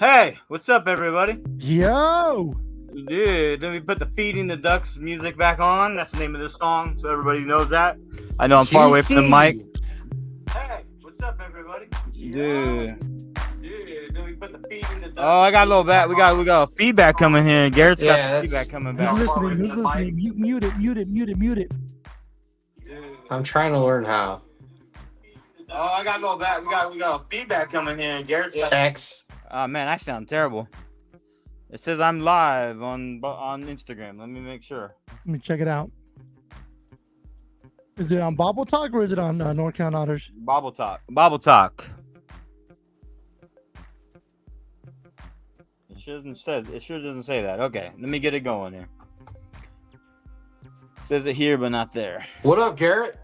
Hey, what's up, everybody? Yo! Dude, let me put the Feeding the Ducks music back on. That's the name of this song, so everybody knows that. I know I'm far away from the mic. Hey, what's up, everybody? Dude, let me put the Feeding the Ducks. Oh, I got a little back. We got feedback coming here. Garrett's got the feedback coming back. Who's listening? Mute it. I'm trying to learn how. Oh, I gotta go back. We got feedback coming here. Garrett's got X. Oh man, I sound terrible. It says I'm live on Instagram. Let me make sure. Let me check it out. Is it on BobbleTalk or is it on NorCal Otters? BobbleTalk. It sure doesn't say that. Okay, let me get it going here. It says it here, but not there. What up, Garrett?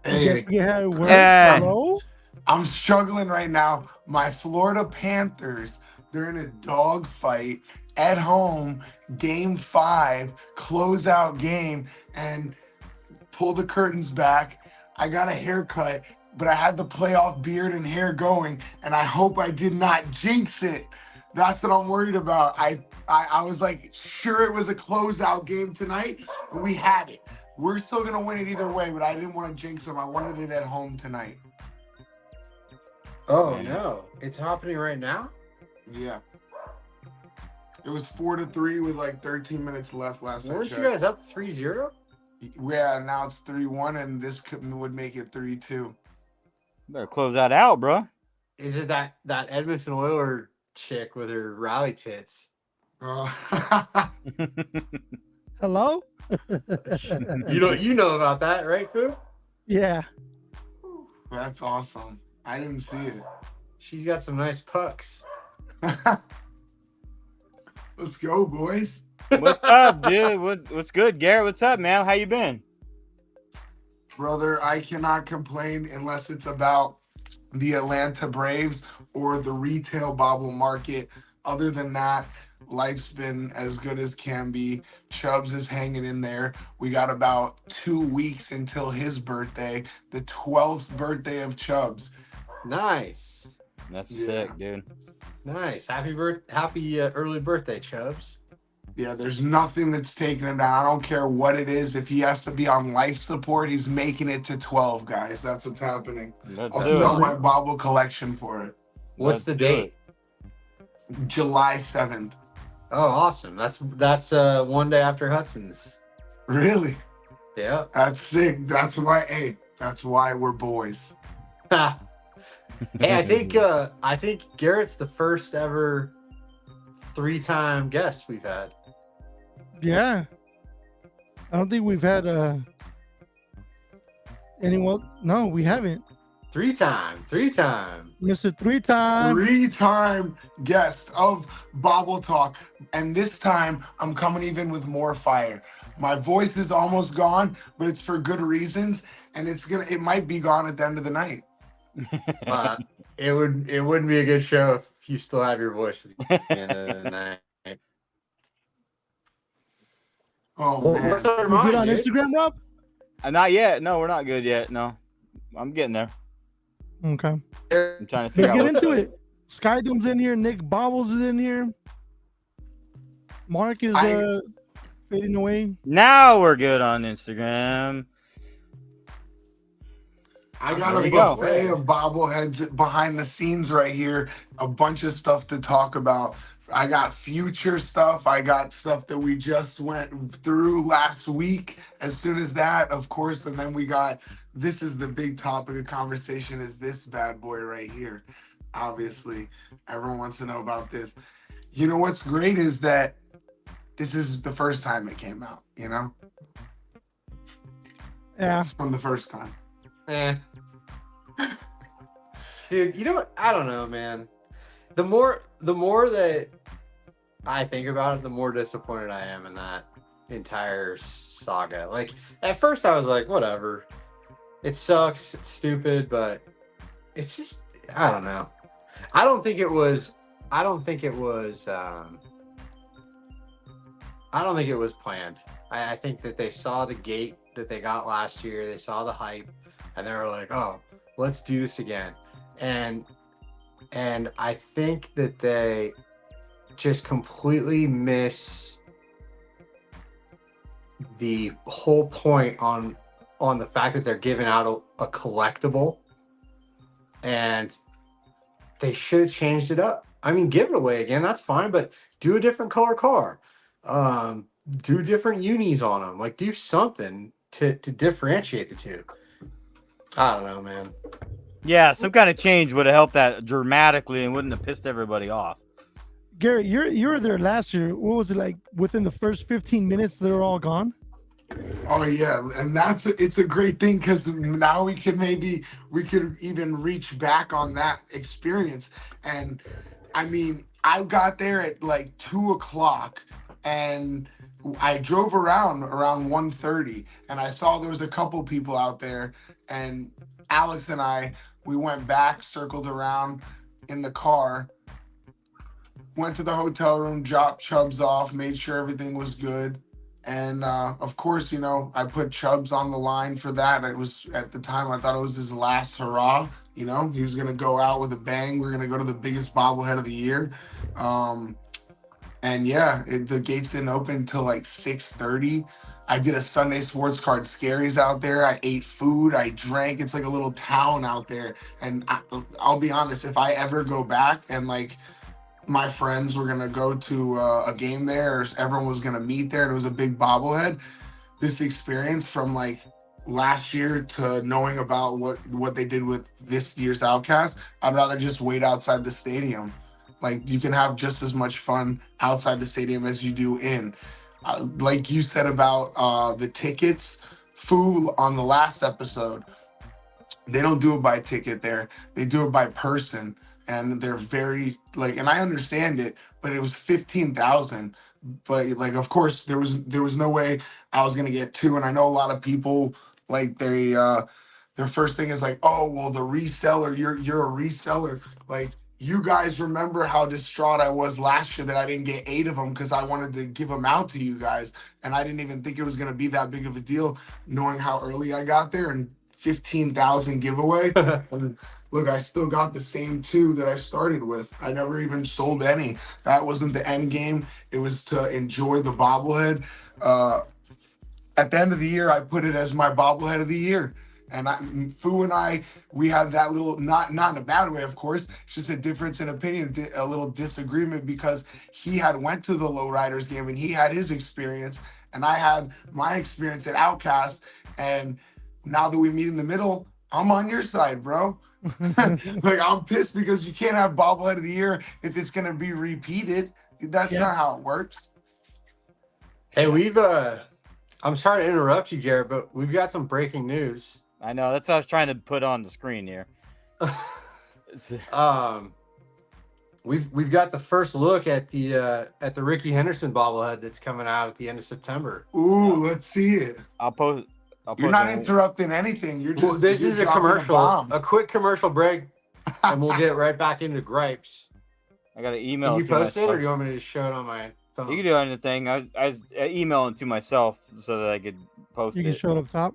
Hey, Hello? I'm struggling right now. My Florida Panthers, they're in a dog fight at home, game 5, closeout game, and pull the curtains back. I got a haircut, but I had the playoff beard and hair going, and I hope I did not jinx it. That's what I'm worried about. I was like, sure it was a closeout game tonight, and we had it. We're still going to win it either way, but I didn't want to jinx them. I wanted it at home tonight. Oh, no. It's happening right now? Yeah. It was 4-3 with like 13 minutes left last night. Weren't you guys up 3-0? Yeah, now it's 3-1, and this would make it 3-2. Better close that out, bro. Is it that Edmonton Oiler chick with her rally tits? Hello? You know about that, right, Fu? Yeah. That's awesome. I didn't see it. She's got some nice pucks. Let's go, boys. What's up, dude? What's good, Garrett? What's up, man? How you been? Brother, I cannot complain unless it's about the Atlanta Braves or the retail bobble market. Other than that, life's been as good as can be. Chubbs is hanging in there. We got about 2 weeks until his birthday, the 12th birthday of Chubbs. Nice. That's sick, dude. Nice. Happy early birthday, Chubbs. Yeah, there's nothing that's taking him down. I don't care what it is. If he has to be on life support, he's making it to 12, guys. That's what's happening. I'll sell my Bobble collection for it. What's the date? July 7th. Oh, awesome. That's 1 day after Hudson's. Really? Yeah. That's sick. That's why we're boys. Hey, I think Garrett's the first ever 3-time guest we've had. Yeah. I don't think we've had anyone. No, we haven't. 3-time. Mr. 3-time. 3-time guest of BobbleTalk. And this time, I'm coming even with more fire. My voice is almost gone, but it's for good reasons. And it might be gone at the end of the night. It wouldn't be a good show if you still have your voice at the end of the night. Oh, man. What's our You good on dude? Instagram, Rob? Not yet. No, we're not good yet. No, I'm getting there. Okay. I'm trying to figure Let's out. get into it. Skydoom's in here. Nick Bobbles is in here. Mark is fading away. Now we're good on Instagram. I got a buffet of bobbleheads behind the scenes right here. A bunch of stuff to talk about. I got future stuff. I got stuff that we just went through last week. As soon as that, of course, and then we got, this is the big topic of conversation, is this bad boy right here. Obviously, everyone wants to know about this. You know what's great is that this is the first time it came out, you know? Yeah. It's from the first time. Dude, you know what? I don't know, man. The more that I think about it, the more disappointed I am in that entire saga. Like, at first I was like, whatever. It sucks. It's stupid, but it's just, I don't know. I don't think it was planned. I think that they saw the gate that they got last year. They saw the hype, and they were like, oh, let's do this again. And And I think that they just completely miss the whole point on the fact that they're giving out a collectible, and they should have changed it up. I mean, give it away again, that's fine, but do a different color car. Do different unis on them. Like, do something to differentiate the two. I don't know, man. Yeah, some kind of change would have helped that dramatically and wouldn't have pissed everybody off. Garrett, you were there last year. What was it like? Within the first 15 minutes, they were all gone. Oh yeah, and it's a great thing because now we could even reach back on that experience. And I mean, I got there at like 2:00, and I drove around 1:30, and I saw there was a couple people out there, and Alex and we went back, circled around in the car, went to the hotel room, dropped Chubbs off, made sure everything was good. And of course, I put Chubbs on the line for that. It was, at the time, I thought it was his last hurrah. He was going to go out with a bang. We're going to go to the biggest bobblehead of the year. And yeah, the gates didn't open until like 6:30. I did a Sunday sports card scaries out there. I ate food. I drank. It's like a little town out there. And I'll be honest, if I ever go back and like my friends were going to go to a game there, or everyone was going to meet there, and it was a big bobblehead, this experience from like last year to knowing about what they did with this year's Outcast, I'd rather just wait outside the stadium. Like, you can have just as much fun outside the stadium as you do in. Like you said about the tickets, Foo, on the last episode, they don't do it by ticket there. They do it by person. And they're very, like, and I understand it, but it was 15,000. But like, of course, there was no way I was gonna get two. And I know a lot of people, like, their first thing is like, oh well, the reseller, you're a reseller. Like, you guys remember how distraught I was last year that I didn't get 8 of them because I wanted to give them out to you guys, and I didn't even think it was gonna be that big of a deal, knowing how early I got there, and 15,000 giveaway. And look, I still got the same 2 that I started with. I never even sold any. That wasn't the end game. It was to enjoy the bobblehead. At the end of the year, I put it as my bobblehead of the year. And Fu and I, we had that little, not in a bad way, of course, it's just a difference in opinion, a little disagreement, because he had went to the Lowriders game and he had his experience, and I had my experience at Outcast. And now that we meet in the middle, I'm on your side, bro. Like, I'm pissed because you can't have bobblehead of the year if it's gonna be repeated. That's not how it works. Hey, I'm sorry to interrupt you, Garrett, but we've got some breaking news. I know, that's what I was trying to put on the screen here. We've got the first look at the Ricky Henderson bobblehead that's coming out at the end of September. Ooh, let's see it. I'll post. You're not interrupting anything. You're just. This is a commercial, a quick commercial break, and we'll get right back into gripes. I got an email. Can you post it, or do you want me to just show it on my phone? You can do anything. I was emailing to myself so that I could post it. You can show it up top.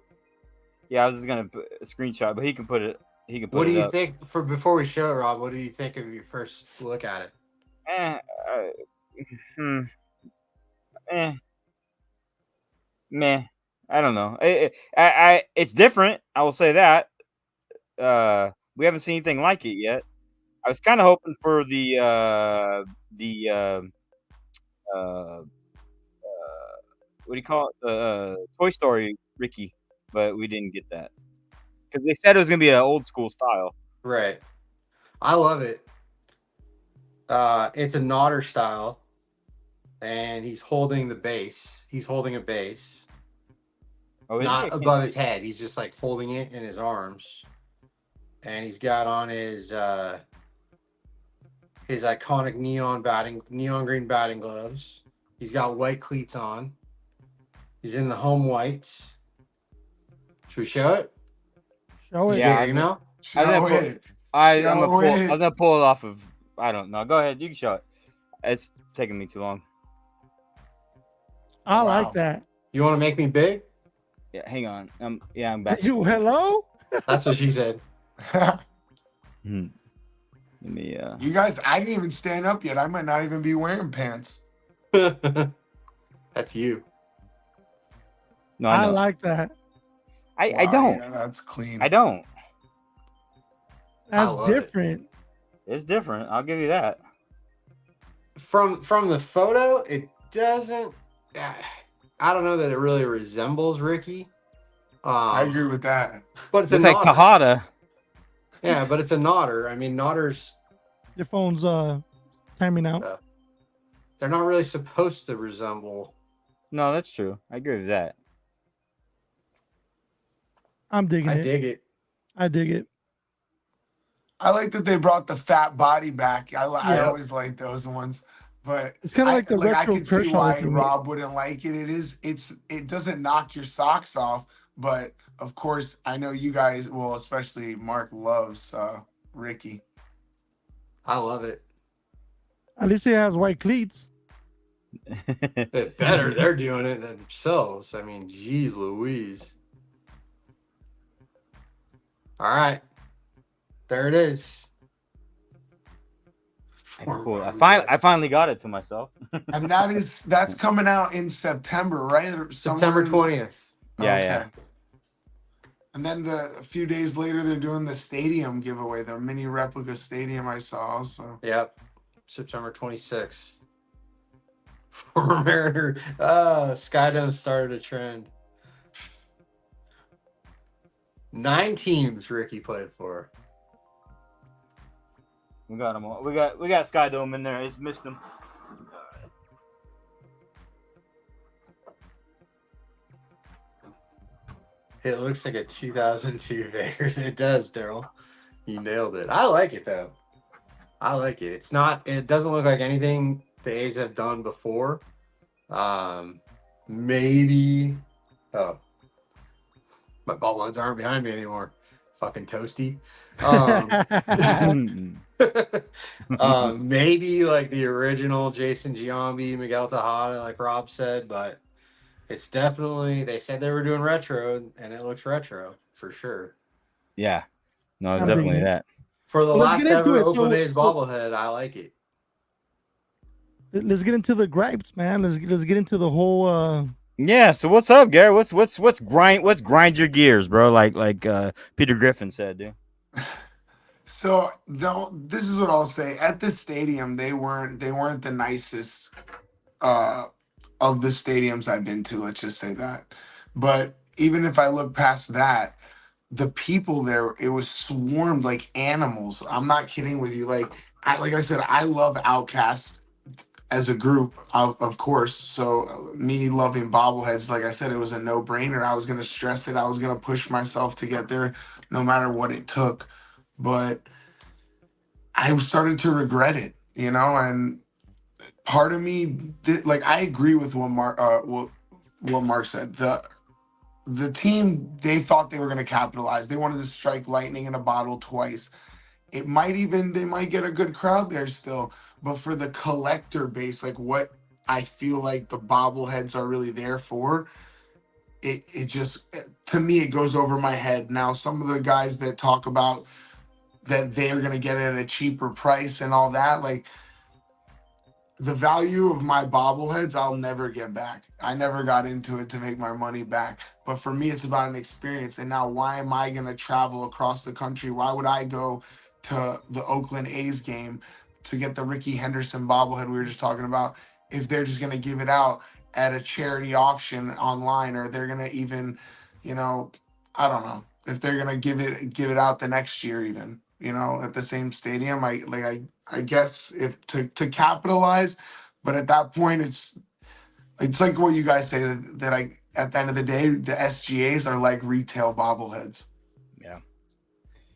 Yeah, I was just gonna put a screenshot, but he can put it. He can put it. What do you think? Before we show it, Rob, what do you think of your first look at it? Meh. I don't know. It's different. I will say that. We haven't seen anything like it yet. I was kind of hoping for the what do you call it? Toy Story Ricky, but we didn't get that because they said it was gonna be an old school style. Right. I love it. It's a Nodder style, and he's holding the base. He's holding a base. Oh, not above his head. He's just like holding it in his arms, and he's got on his iconic neon green batting gloves. He's got white cleats on. He's in the home whites. Should we show it? Show it. Yeah, email. I was gonna pull it off of. I don't know. Go ahead. You can show it. It's taking me too long. I like that. You want to make me big? Yeah, hang on. I'm back. Hello? That's what she said. Yeah, Let me. You guys, I didn't even stand up yet. I might not even be wearing pants. That's you. No, I I know. like that. I Wow, don't. Yeah, that's clean. I don't. That's love it. different. It's different. I'll give you that. From the photo, it doesn't. I don't know that it really resembles Ricky. I agree with that. But it's Looks a like nodder. Tejada. Yeah, but it's a nodder. I mean, nodders. Your phone's timing out. They're not really supposed to resemble. No, that's true. I agree with that. I'm digging I it. dig it. I dig it. I like that they brought the fat body back. I Yeah. always like those ones, but It's kind of like the I retro can see Kershaw why looking. Rob wouldn't like it. It doesn't knock your socks off, but of course I know you guys, well, especially Mark loves Ricky. I love it. At least he has white cleats. It better. They're doing it themselves. I mean, geez Louise. All right. There it is. Cool. I finally got it to myself. And that's coming out in September, right? September 20th. Yeah. And then a few days later, they're doing the stadium giveaway, the mini replica stadium I saw also. Yep. September 26th. Former Mariner. Skydome started a trend. 9 teams Ricky played for. We got them all. We got Skydome in there. It's missed them. It looks like a 2002 Vegas. It does, Daryl. You nailed it. I like it though. I like it. It's not. It doesn't look like anything the A's have done before. Maybe. Oh, my bobbleheads aren't behind me anymore. Fucking toasty. Maybe like the original Jason Giambi, Miguel Tejada, like Rob said, but it's definitely. They said they were doing retro, and it looks retro for sure. Yeah. No, I'm definitely digging it. that. For the Well, let's last get into ever it. Oakland So- A's bobblehead, I like it. Let's get into the gripes, man. Let's get into the whole. Yeah. So what's up, Gary? What's grind your gears, bro? Like Peter Griffin said, dude. So this is what I'll say. At the stadium, they weren't the nicest of the stadiums I've been to. Let's just say that. But even if I look past that, the people there, it was swarmed like animals. I'm not kidding with you. Like I said, I love Outkast as a group, of course. So me loving bobbleheads, like I said, it was a no-brainer. I was gonna stress it. I was gonna push myself to get there, no matter what it took. But I started to regret it, and part of me, like, I agree with what Mark said. The team, they thought they were going to capitalize. They wanted to strike lightning in a bottle twice. They might get a good crowd there still, but for the collector base, like what I feel like the bobbleheads are really there for, it just, to me, it goes over my head. Now, some of the guys that talk about that they're going to get it at a cheaper price and all that, like, the value of my bobbleheads, I'll never get back. I never got into it to make my money back. But for me, it's about an experience. And now why am I going to travel across the country? Why would I go to the Oakland A's game to get the Ricky Henderson bobblehead we were just talking about if they're just going to give it out at a charity auction online, or they're going to even, I don't know, if they're going to give it out the next year even, at the same stadium. I guess if to capitalize, but at that point it's like what you guys say that at the end of the day the SGAs are like retail bobbleheads.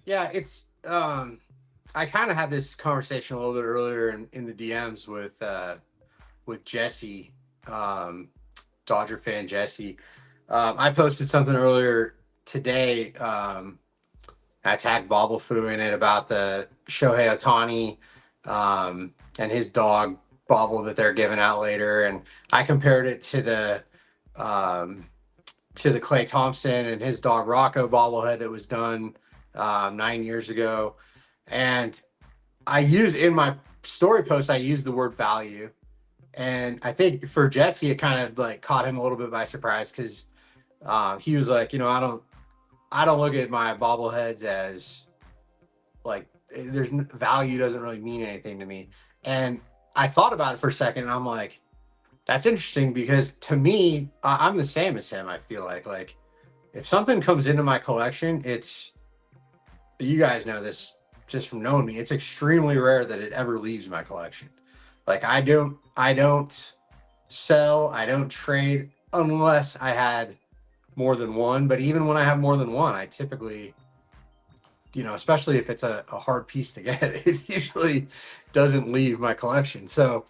Yeah, it's I kind of had this conversation a little bit earlier in the DMs with Jesse, Dodger fan Jesse. I posted something earlier today. I tagged Bobblefoo in it about the Shohei Ohtani and his dog bobble that they're giving out later, and I compared it to the Klay Thompson and his dog Rocco bobblehead that was done 9 years ago, and I use in my story post, I use the word value. And I think for Jesse, it kind of like caught him a little bit by surprise because he was like, I don't look at my bobbleheads as like there's value doesn't really mean anything to me. And I thought about it for a second, and I'm like, that's interesting because to me, I'm the same as him. I feel like if something comes into my collection, you guys know this just from knowing me, it's extremely rare that it ever leaves my collection. Like I don't sell, I don't trade unless I had more than one. But even when I have more than one, I typically, especially if it's a hard piece to get, it usually doesn't leave my collection. So,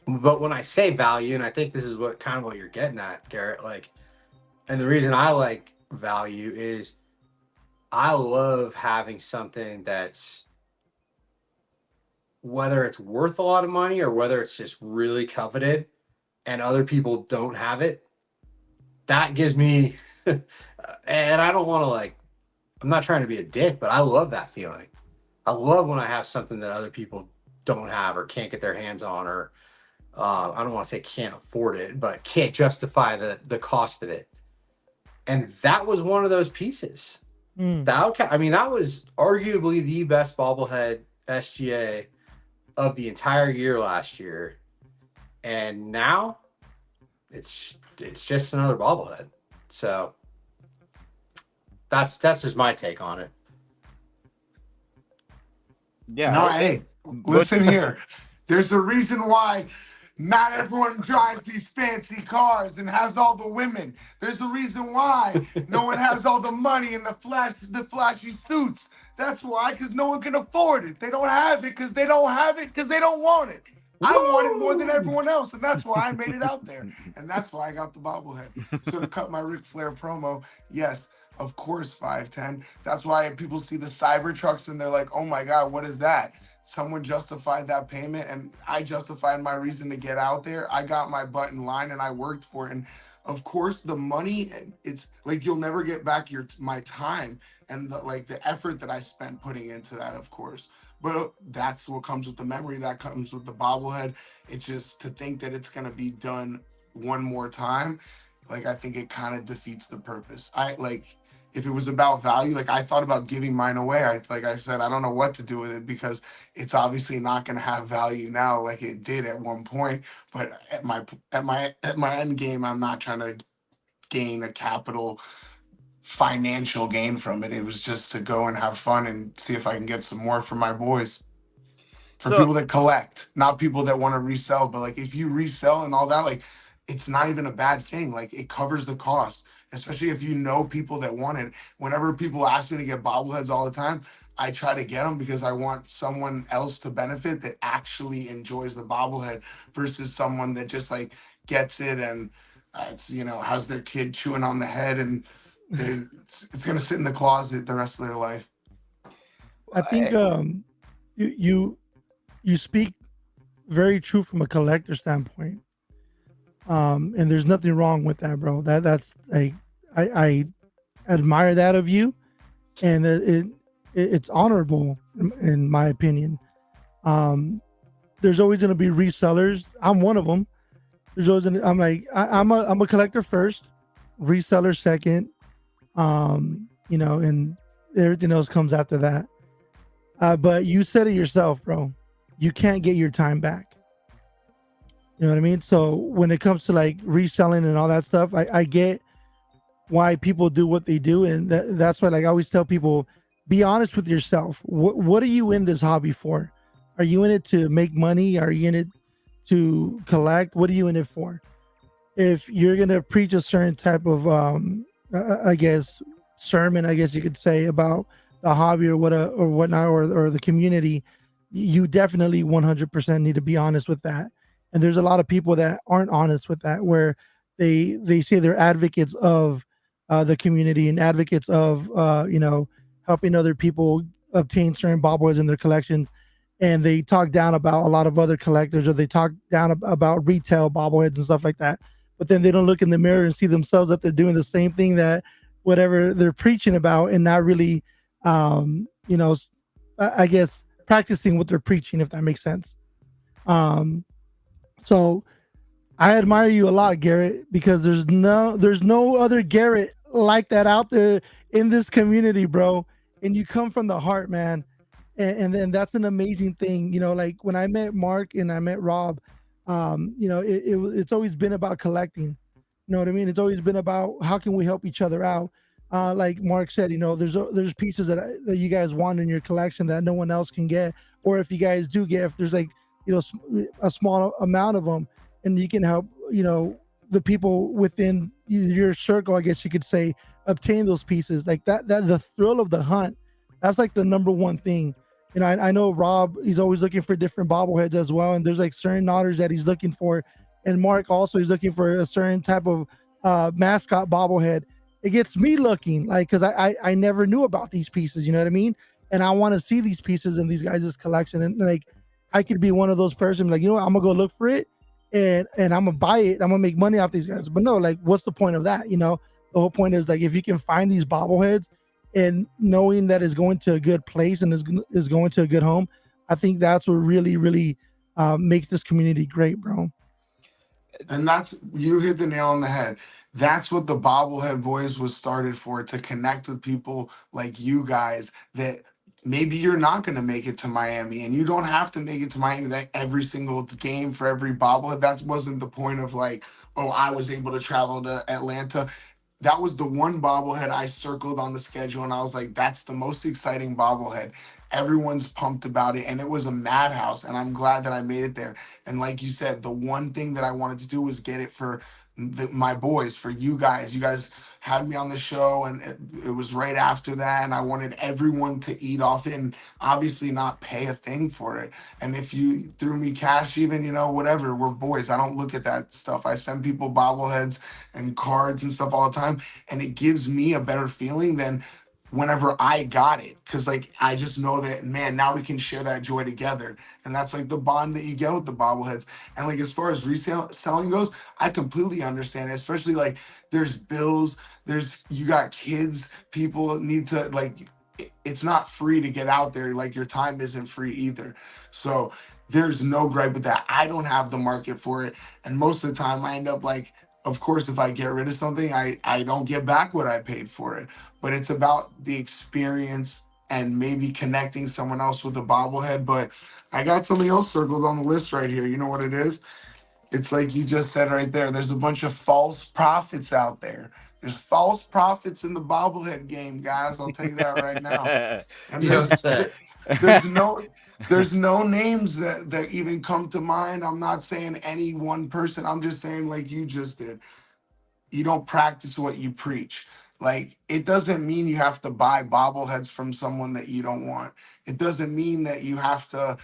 but when I say value, and I think this is what you're getting at, Garrett, like, and the reason I like value is I love having something that's, whether it's worth a lot of money or whether it's just really coveted and other people don't have it, that gives me, and I don't want to I'm not trying to be a dick, but I love that feeling. I love when I have something that other people don't have or can't get their hands on, or I don't want to say can't afford it, but can't justify the cost of it. And that was one of those pieces. That was arguably the best bobblehead SGA of the entire year last year, and now it's just another bobblehead. So that's just my take on it. Yeah. No, hey, listen here. There's a reason why not everyone drives these fancy cars and has all the women. There's a reason why no one has all the money and the flashy suits. That's why, because no one can afford it. They don't have it because they don't have it because they don't want it. I want it more than everyone else, and that's why I made it out there. And that's why I got the bobblehead. So to cut my Ric Flair promo, yes, of course, 510. That's why people see the cyber trucks and they're like, oh my God, what is that? Someone justified that payment, and I justified my reason to get out there. I got my butt in line and I worked for it. And of course, the money, it's like you'll never get back my time and the effort that I spent putting into that, of course. But that's what comes with the memory, that comes with the bobblehead. It's just to think that it's going to be done one more time. I think it kind of defeats the purpose. If it was about value, I thought about giving mine away. Like I said, I don't know what to do with it because it's obviously not going to have value now like it did at one point. But at my end game, I'm not trying to gain a capital financial gain from it. It was just to go and have fun and see if I can get some more for my boys. For people that collect, not people that want to resell. But if you resell and all that, it's not even a bad thing. It covers the cost. Especially if you know people that want it. Whenever people ask me to get bobbleheads all the time, I try to get them because I want someone else to benefit that actually enjoys the bobblehead versus someone that just gets it and has their kid chewing on the head and it's going to sit in the closet the rest of their life. I think you speak very true from a collector standpoint. And there's nothing wrong with that, bro. That's I admire that of you, and it's honorable in my opinion. There's always going to be resellers. I'm one of them. There's always I'm a collector first, reseller second, and everything else comes after that. But you said it yourself, bro. You can't get your time back. You know what I mean? So when it comes to reselling and all that stuff, I get why people do what they do. And that's why I always tell people, be honest with yourself. What are you in this hobby for? Are you in it to make money? Are you in it to collect? What are you in it for? If you're going to preach a certain type of, sermon, I guess you could say, about the hobby or whatnot, or the community, you definitely 100% need to be honest with that. And there's a lot of people that aren't honest with that, where they say they're advocates of the community and advocates of helping other people obtain certain bobbleheads in their collection, and they talk down about a lot of other collectors, or they talk down about retail bobbleheads and stuff like that. But then they don't look in the mirror and see themselves that they're doing the same thing that whatever they're preaching about, and not really, I guess practicing what they're preaching, if that makes sense. So I admire you a lot, Garrett, because there's no other Garrett like that out there in this community, bro. And you come from the heart, man. And then that's an amazing thing. Like when I met Mark and I met Rob, it's always been about collecting. You know what I mean? It's always been about how can we help each other out. Like Mark said, there's pieces that you guys want in your collection that no one else can get, or if you guys do get, if there's like a small amount of them, and you can help the people within your circle, I guess you could say, obtain those pieces like that. The thrill of the hunt, that's like the number one thing. I know Rob, he's always looking for different bobbleheads as well, and there's like certain otters that he's looking for, and Mark also is looking for a certain type of mascot bobblehead. It gets me looking, like, because I never knew about these pieces, you know what I mean? And I want to see these pieces in these guys' collection, and like I could be one of those persons, like, I'm gonna go look for it, and I'm gonna buy it, I'm gonna make money off these guys. But no, like, what's the point of that? The whole point is, like, if you can find these bobbleheads and knowing that it's going to a good place and is going to a good home, I think that's what really, really makes this community great, bro. And you hit the nail on the head. That's what the Bobblehead Boys was started for, to connect with people like you guys that maybe you're not going to make it to Miami, and you don't have to make it to Miami every single game for every bobblehead. That wasn't the point of like, oh, I was able to travel to Atlanta. That was the one bobblehead I circled on the schedule, and I was like, that's the most exciting bobblehead. Everyone's pumped about it, and it was a madhouse, and I'm glad that I made it there. And like you said, the one thing that I wanted to do was get it for my boys, for you guys. You guys had me on the show, and it was right after that, and I wanted everyone to eat off it and obviously not pay a thing for it. And if you threw me cash, even, whatever, we're boys. I don't look at that stuff. I send people bobbleheads and cards and stuff all the time, and it gives me a better feeling than whenever I got it, because like I just know that, man, now we can share that joy together. And that's like the bond that you get with the bobbleheads. And like as far as selling goes, I completely understand it, especially like there's bills, you got kids, people need to, like, it's not free to get out there, like your time isn't free either. So there's no gripe with that. I don't have the market for it, and most of the time I end up like, of course, if I get rid of something, I don't get back what I paid for it. But it's about the experience and maybe connecting someone else with a bobblehead. But I got something else circled on the list right here. You know what it is? It's like you just said right there. There's a bunch of false prophets out there. There's false prophets in the bobblehead game, guys. I'll tell you that right now. And there's no names that even come to mind. I'm not saying any one person. I'm just saying, like you just did, you don't practice what you preach. Like, it doesn't mean you have to buy bobbleheads from someone that you don't want. It doesn't mean that you have to,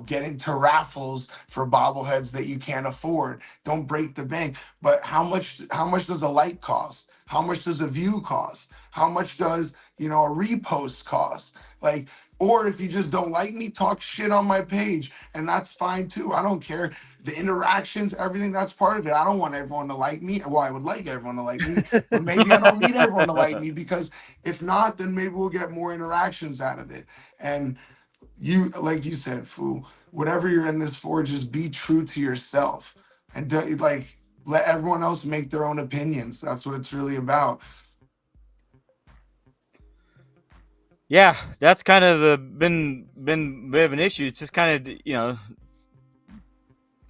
get into raffles for bobbleheads that you can't afford. Don't break the bank. But how much does a like cost? How much does a view cost? How much does, a repost cost? Like, or if you just don't like me, talk shit on my page, and that's fine too. I don't care. The interactions, everything, that's part of it. I don't want everyone to like me. Well, I would like everyone to like me, but maybe I don't need everyone to like me, because if not, then maybe we'll get more interactions out of it. And you, like you said, Fu, whatever you're in this for, just be true to yourself, and let everyone else make their own opinions. That's what it's really about. Yeah, that's kind of been a bit of an issue. It's just kind of,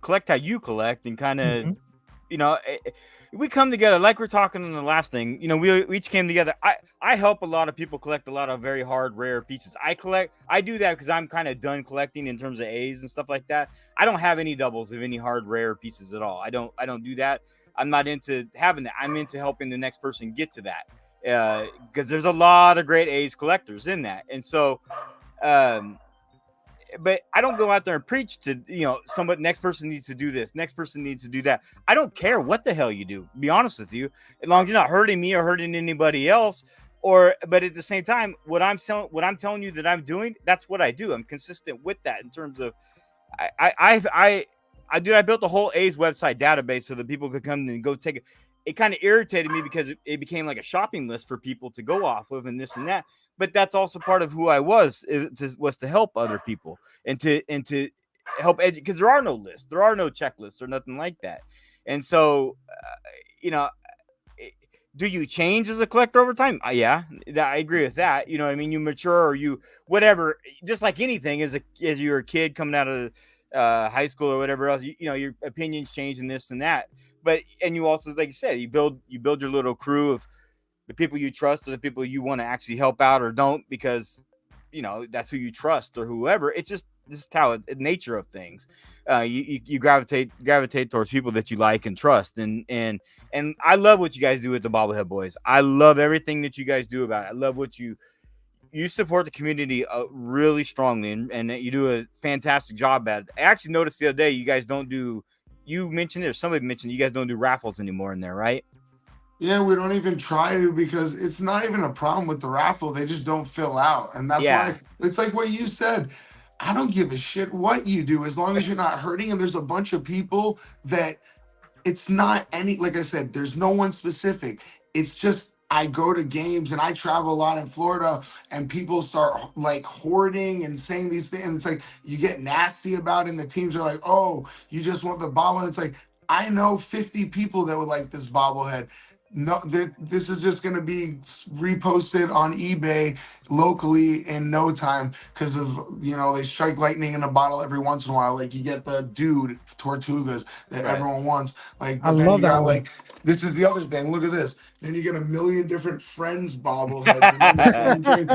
collect how you collect, and kind of, we come together like we're talking in the last thing. We each came together. I help a lot of people collect a lot of very hard, rare pieces. I do that because I'm kind of done collecting in terms of A's and stuff like that. I don't have any doubles of any hard, rare pieces at all. I don't do that. I'm not into having that. I'm into helping the next person get to that. Because there's a lot of great A's collectors in that. And so, but I don't go out there and preach to, somebody, next person needs to do this, next person needs to do that. I don't care what the hell you do, to be honest with you, as long as you're not hurting me or hurting anybody else. But at the same time, what I'm telling you that I'm doing, that's what I do. I'm consistent with that in terms of, I built a whole A's website database so that people could come and go take it. it kind of irritated me because it became like a shopping list for people to go off of and this and that. But that's also part of who I was to help other people and to help educate, because there are no lists, there are no checklists or nothing like that. And so, you know, do you change as a collector over time? Yeah, I agree with that. You know what I mean? You mature, or you whatever. Just like anything, as you're a kid coming out of high school or whatever else, you know, your opinions change and this and that. But and you also, like you said, you build your little crew of the people you trust, or the people you want to actually help out or don't, because you know that's who you trust or whoever. It's just this is how the nature of things. You gravitate towards people that you like and trust, and I love what you guys do with the Bobblehead Boys. I love everything that you guys do about it. I love what you support the community really strongly, and you do a fantastic job at it. I actually noticed the other day you guys don't do. You mentioned it, or somebody mentioned you guys don't do raffles anymore in there, right? Yeah, we don't even try to, because it's not even a problem with the raffle. They just don't fill out. And that's why it's like what you said. I don't give a shit what you do as long as you're not hurting. And there's a bunch of people that it's not any, like I said, there's no one specific. It's just I go to games and I travel a lot in Florida, and people start like hoarding and saying these things. And it's like you get nasty about it, and the teams are like, oh, you just want the bobblehead. It's like, I know 50 people that would like this bobblehead. No, this is just going to be reposted on eBay locally in no time, because of, you know, they strike lightning in a bottle every once in a while. Like you get the dude Tortugas that everyone wants. Like, but I then love you got that one. like, this is the other thing. Look at this. Then you get a million different friends bobbleheads. And then the same thing.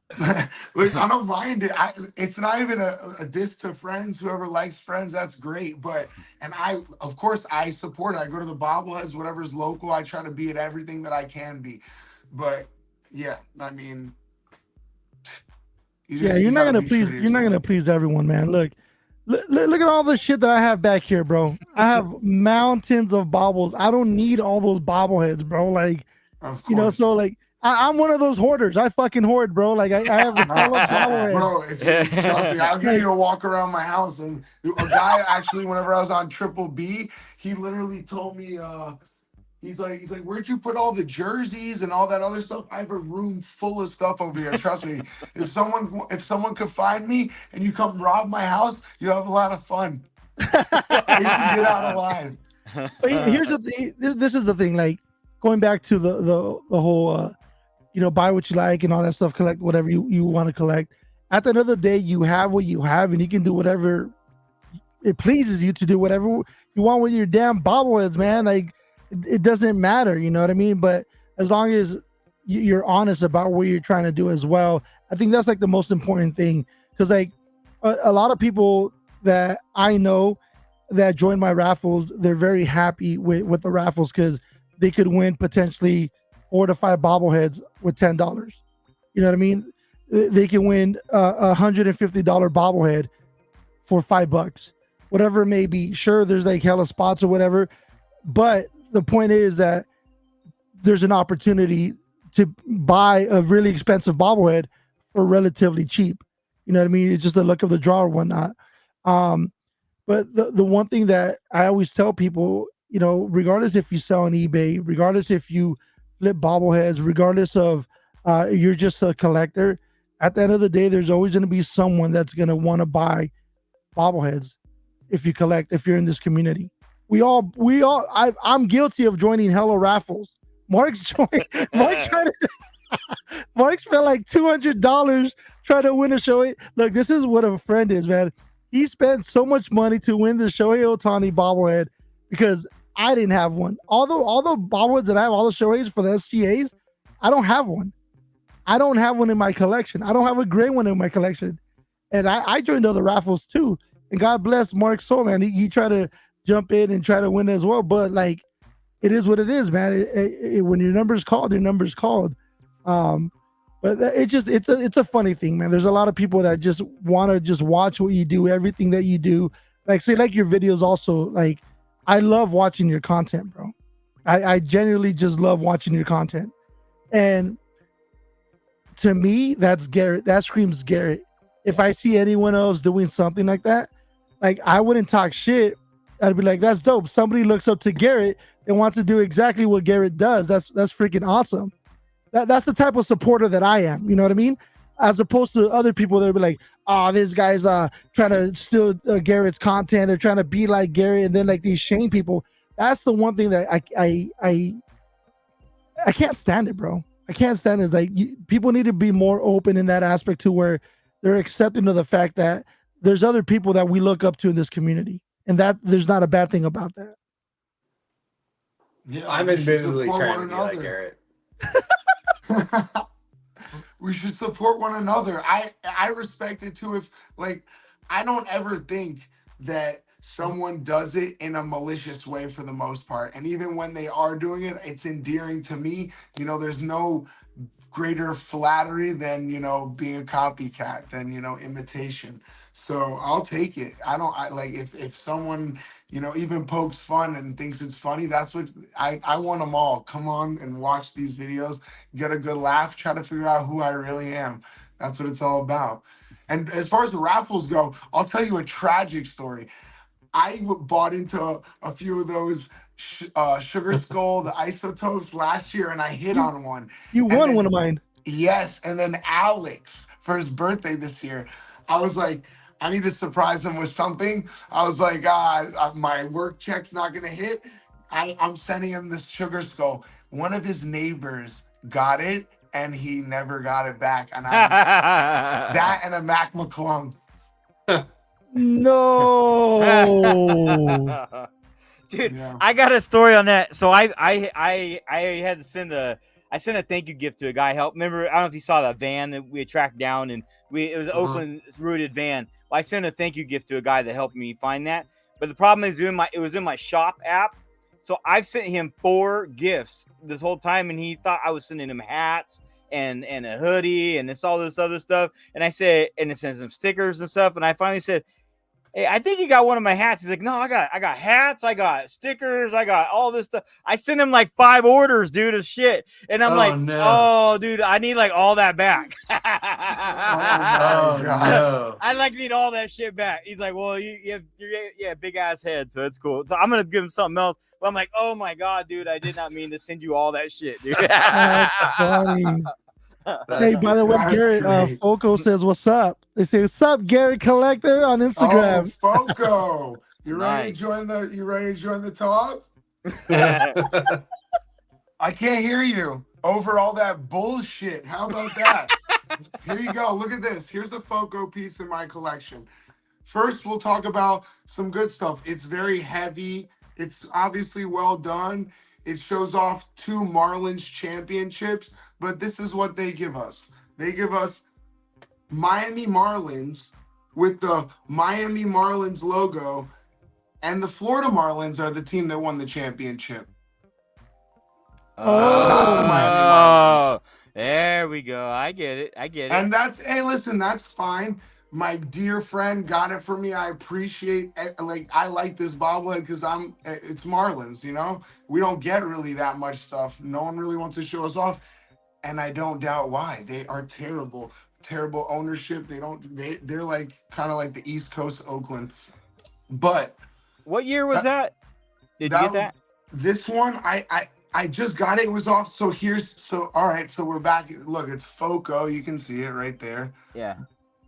It's like, look, I don't mind it. It's not even a diss to friends. Whoever likes friends, that's great. But and of course, I support it. I go to the bobbleheads, whatever's local. I try to be at everything that I can be. But yeah, I mean, you're not gonna please. You're not gonna please everyone, man. Look at all the shit that I have back here, bro. I have mountains of bobbles. I don't need all those bobbleheads, bro. Like, you know, so like. I'm one of those hoarders. I fucking hoard, bro. Like I have a bobblehead. Bro, if you trust me, I'll give you a walk around my house. And a guy actually, whenever I was on Triple B, he literally told me, he's like, where'd you put all the jerseys and all that other stuff? I have a room full of stuff over here. Trust me. If someone could find me and you come rob my house, you'll have a lot of fun. If you get out alive. Here's the thing. This is the thing. Like going back to the whole. You know, buy what you like and all that stuff, collect whatever you want to collect. At the end of the day, you have what you have, and you can do whatever it pleases you to do, whatever you want with your damn bobbleheads, man. Like, it doesn't matter, you know what I mean? But as long as you're honest about what you're trying to do as well, I think that's like the most important thing. Because like a lot of people that I know that join my raffles, they're very happy with the raffles because they could win potentially 4 to 5 bobbleheads with $10. You know what I mean? They can win a $150 bobblehead for $5, whatever it may be. Sure, there's like hella spots or whatever, but the point is that there's an opportunity to buy a really expensive bobblehead for relatively cheap. You know what I mean? It's just the luck of the draw or whatnot. But the one thing that I always tell people, you know, regardless if you sell on eBay, regardless if you flip bobbleheads, regardless of you're just a collector, at the end of the day, there's always going to be someone that's going to want to buy bobbleheads if you collect, if you're in this community. I'm guilty of joining hella raffles. Mark spent like $200 trying to win a Shohei. Look, this is what a friend is, man. He spent so much money to win the Shohei Ohtani bobblehead because I didn't have one. All the bobbleheads that I have, all the Shoheis for the SGAs, I don't have one. I don't have one in my collection. I don't have a gray one in my collection. And I joined other raffles too. And God bless Mark Soul, man. He tried to jump in and try to win as well. But like, it is what it is, man. When your number's called, your number's called. But it's a funny thing, man. There's a lot of people that just want to just watch what you do, everything that you do. Like, say, like your videos also, like, I love watching your content, bro. I genuinely just love watching your content. And to me, that's Garrett. That screams Garrett. If I see anyone else doing something like that, like, I wouldn't talk shit, I'd be like, that's dope. Somebody looks up to Garrett and wants to do exactly what Garrett does. That's freaking awesome. That's the type of supporter that I am. You know what I mean? As opposed to other people that would be like, oh, this guy's trying to steal Garrett's content or trying to be like Garrett, and then like these shame people. That's the one thing that I can't stand it, bro. I can't stand it. Like people need to be more open in that aspect to where they're accepting of the fact that there's other people that we look up to in this community, and that there's not a bad thing about that. Yeah, I'm admittedly trying to be like Garrett. We should support one another. I respect it too. If like, I don't ever think that someone does it in a malicious way for the most part. And even when they are doing it, it's endearing to me. You know, there's no greater flattery than, you know, being a copycat, than, you know, imitation. So I'll take it. I like if someone, you know, even pokes fun and thinks it's funny, that's what I want them all. Come on and watch these videos, get a good laugh, try to figure out who I really am. That's what it's all about. And as far as the raffles go, I'll tell you a tragic story. I bought into a few of those Sugar Skull, the isotopes last year, and I hit on one. You won one of mine. Yes, and then Alex, for his birthday this year, I was like, I need to surprise him with something. I was like, my work check's not gonna hit. I'm sending him this Sugar Skull. One of his neighbors got it, and he never got it back. And that and a Mac McClung. No. Dude, yeah. I got a story on that. So I had to send a thank you gift to a guy. Remember, I don't know if you saw that van that we had tracked down, and it was an Oakland rooted van. Well, I sent a thank you gift to a guy that helped me find that. But the problem is it was in my shop app. So I've sent him 4 gifts this whole time, and he thought I was sending him hats and a hoodie and all this other stuff. And I said, and it sends some stickers and stuff. And I finally said, hey, I think you got one of my hats. He's like, no, I got hats, I got stickers, I got all this stuff. I sent him like 5 orders, dude, of shit. And I'm oh, dude, I need like all that back. No. I like need all that shit back. He's like, well, you have big ass head, so it's cool. So I'm gonna give him something else. But I'm like, oh my god, dude, I did not mean to send you all that shit, dude. That's funny. Hey, by the way, Garrett, Foco says, what's up? They say, what's up, Garrett Collector on Instagram. Oh, Foco. You ready to join the talk? I can't hear you over all that bullshit. How about that? Here you go. Look at this. Here's a Foco piece in my collection. First, we'll talk about some good stuff. It's very heavy. It's obviously well done. It shows off 2 Marlins championships, but this is what they give us. They give us Miami Marlins with the Miami Marlins logo, and the Florida Marlins are the team that won the championship. Oh, there we go. I get it. And hey, listen, that's fine. My dear friend got it for me. I appreciate it. Like, I like this bobblehead because it's Marlins, you know? We don't get really that much stuff. No one really wants to show us off. And I don't doubt why. They are terrible ownership. They're like kind of like the East Coast Oakland. But what year was that? Did you get that? This one, I just got it. It was off. So all right. So we're back. Look, it's Foco. You can see it right there. Yeah.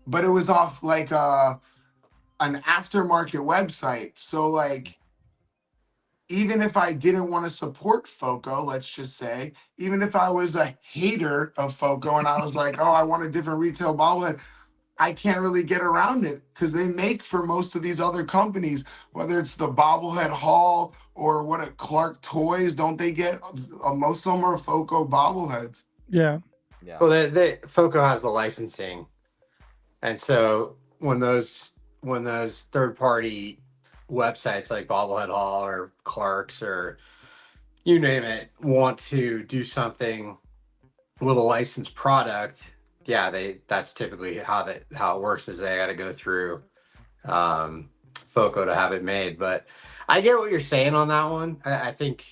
But it was off like an aftermarket website. So like, even if I didn't want to support Foco, let's just say, even if I was a hater of Foco and I was like, oh, I want a different retail bobblehead, I can't really get around it because they make for most of these other companies, whether it's the Bobblehead Hall or Clark Toys, don't they get, most of them are Foco bobbleheads. Yeah. Well, Foco has the licensing. And so when those third-party websites like Bobblehead Hall or Clark's or you name it want to do something with a licensed product, that's typically how it works. Is they got to go through Foco to have it made. But I get what you're saying on that one. I think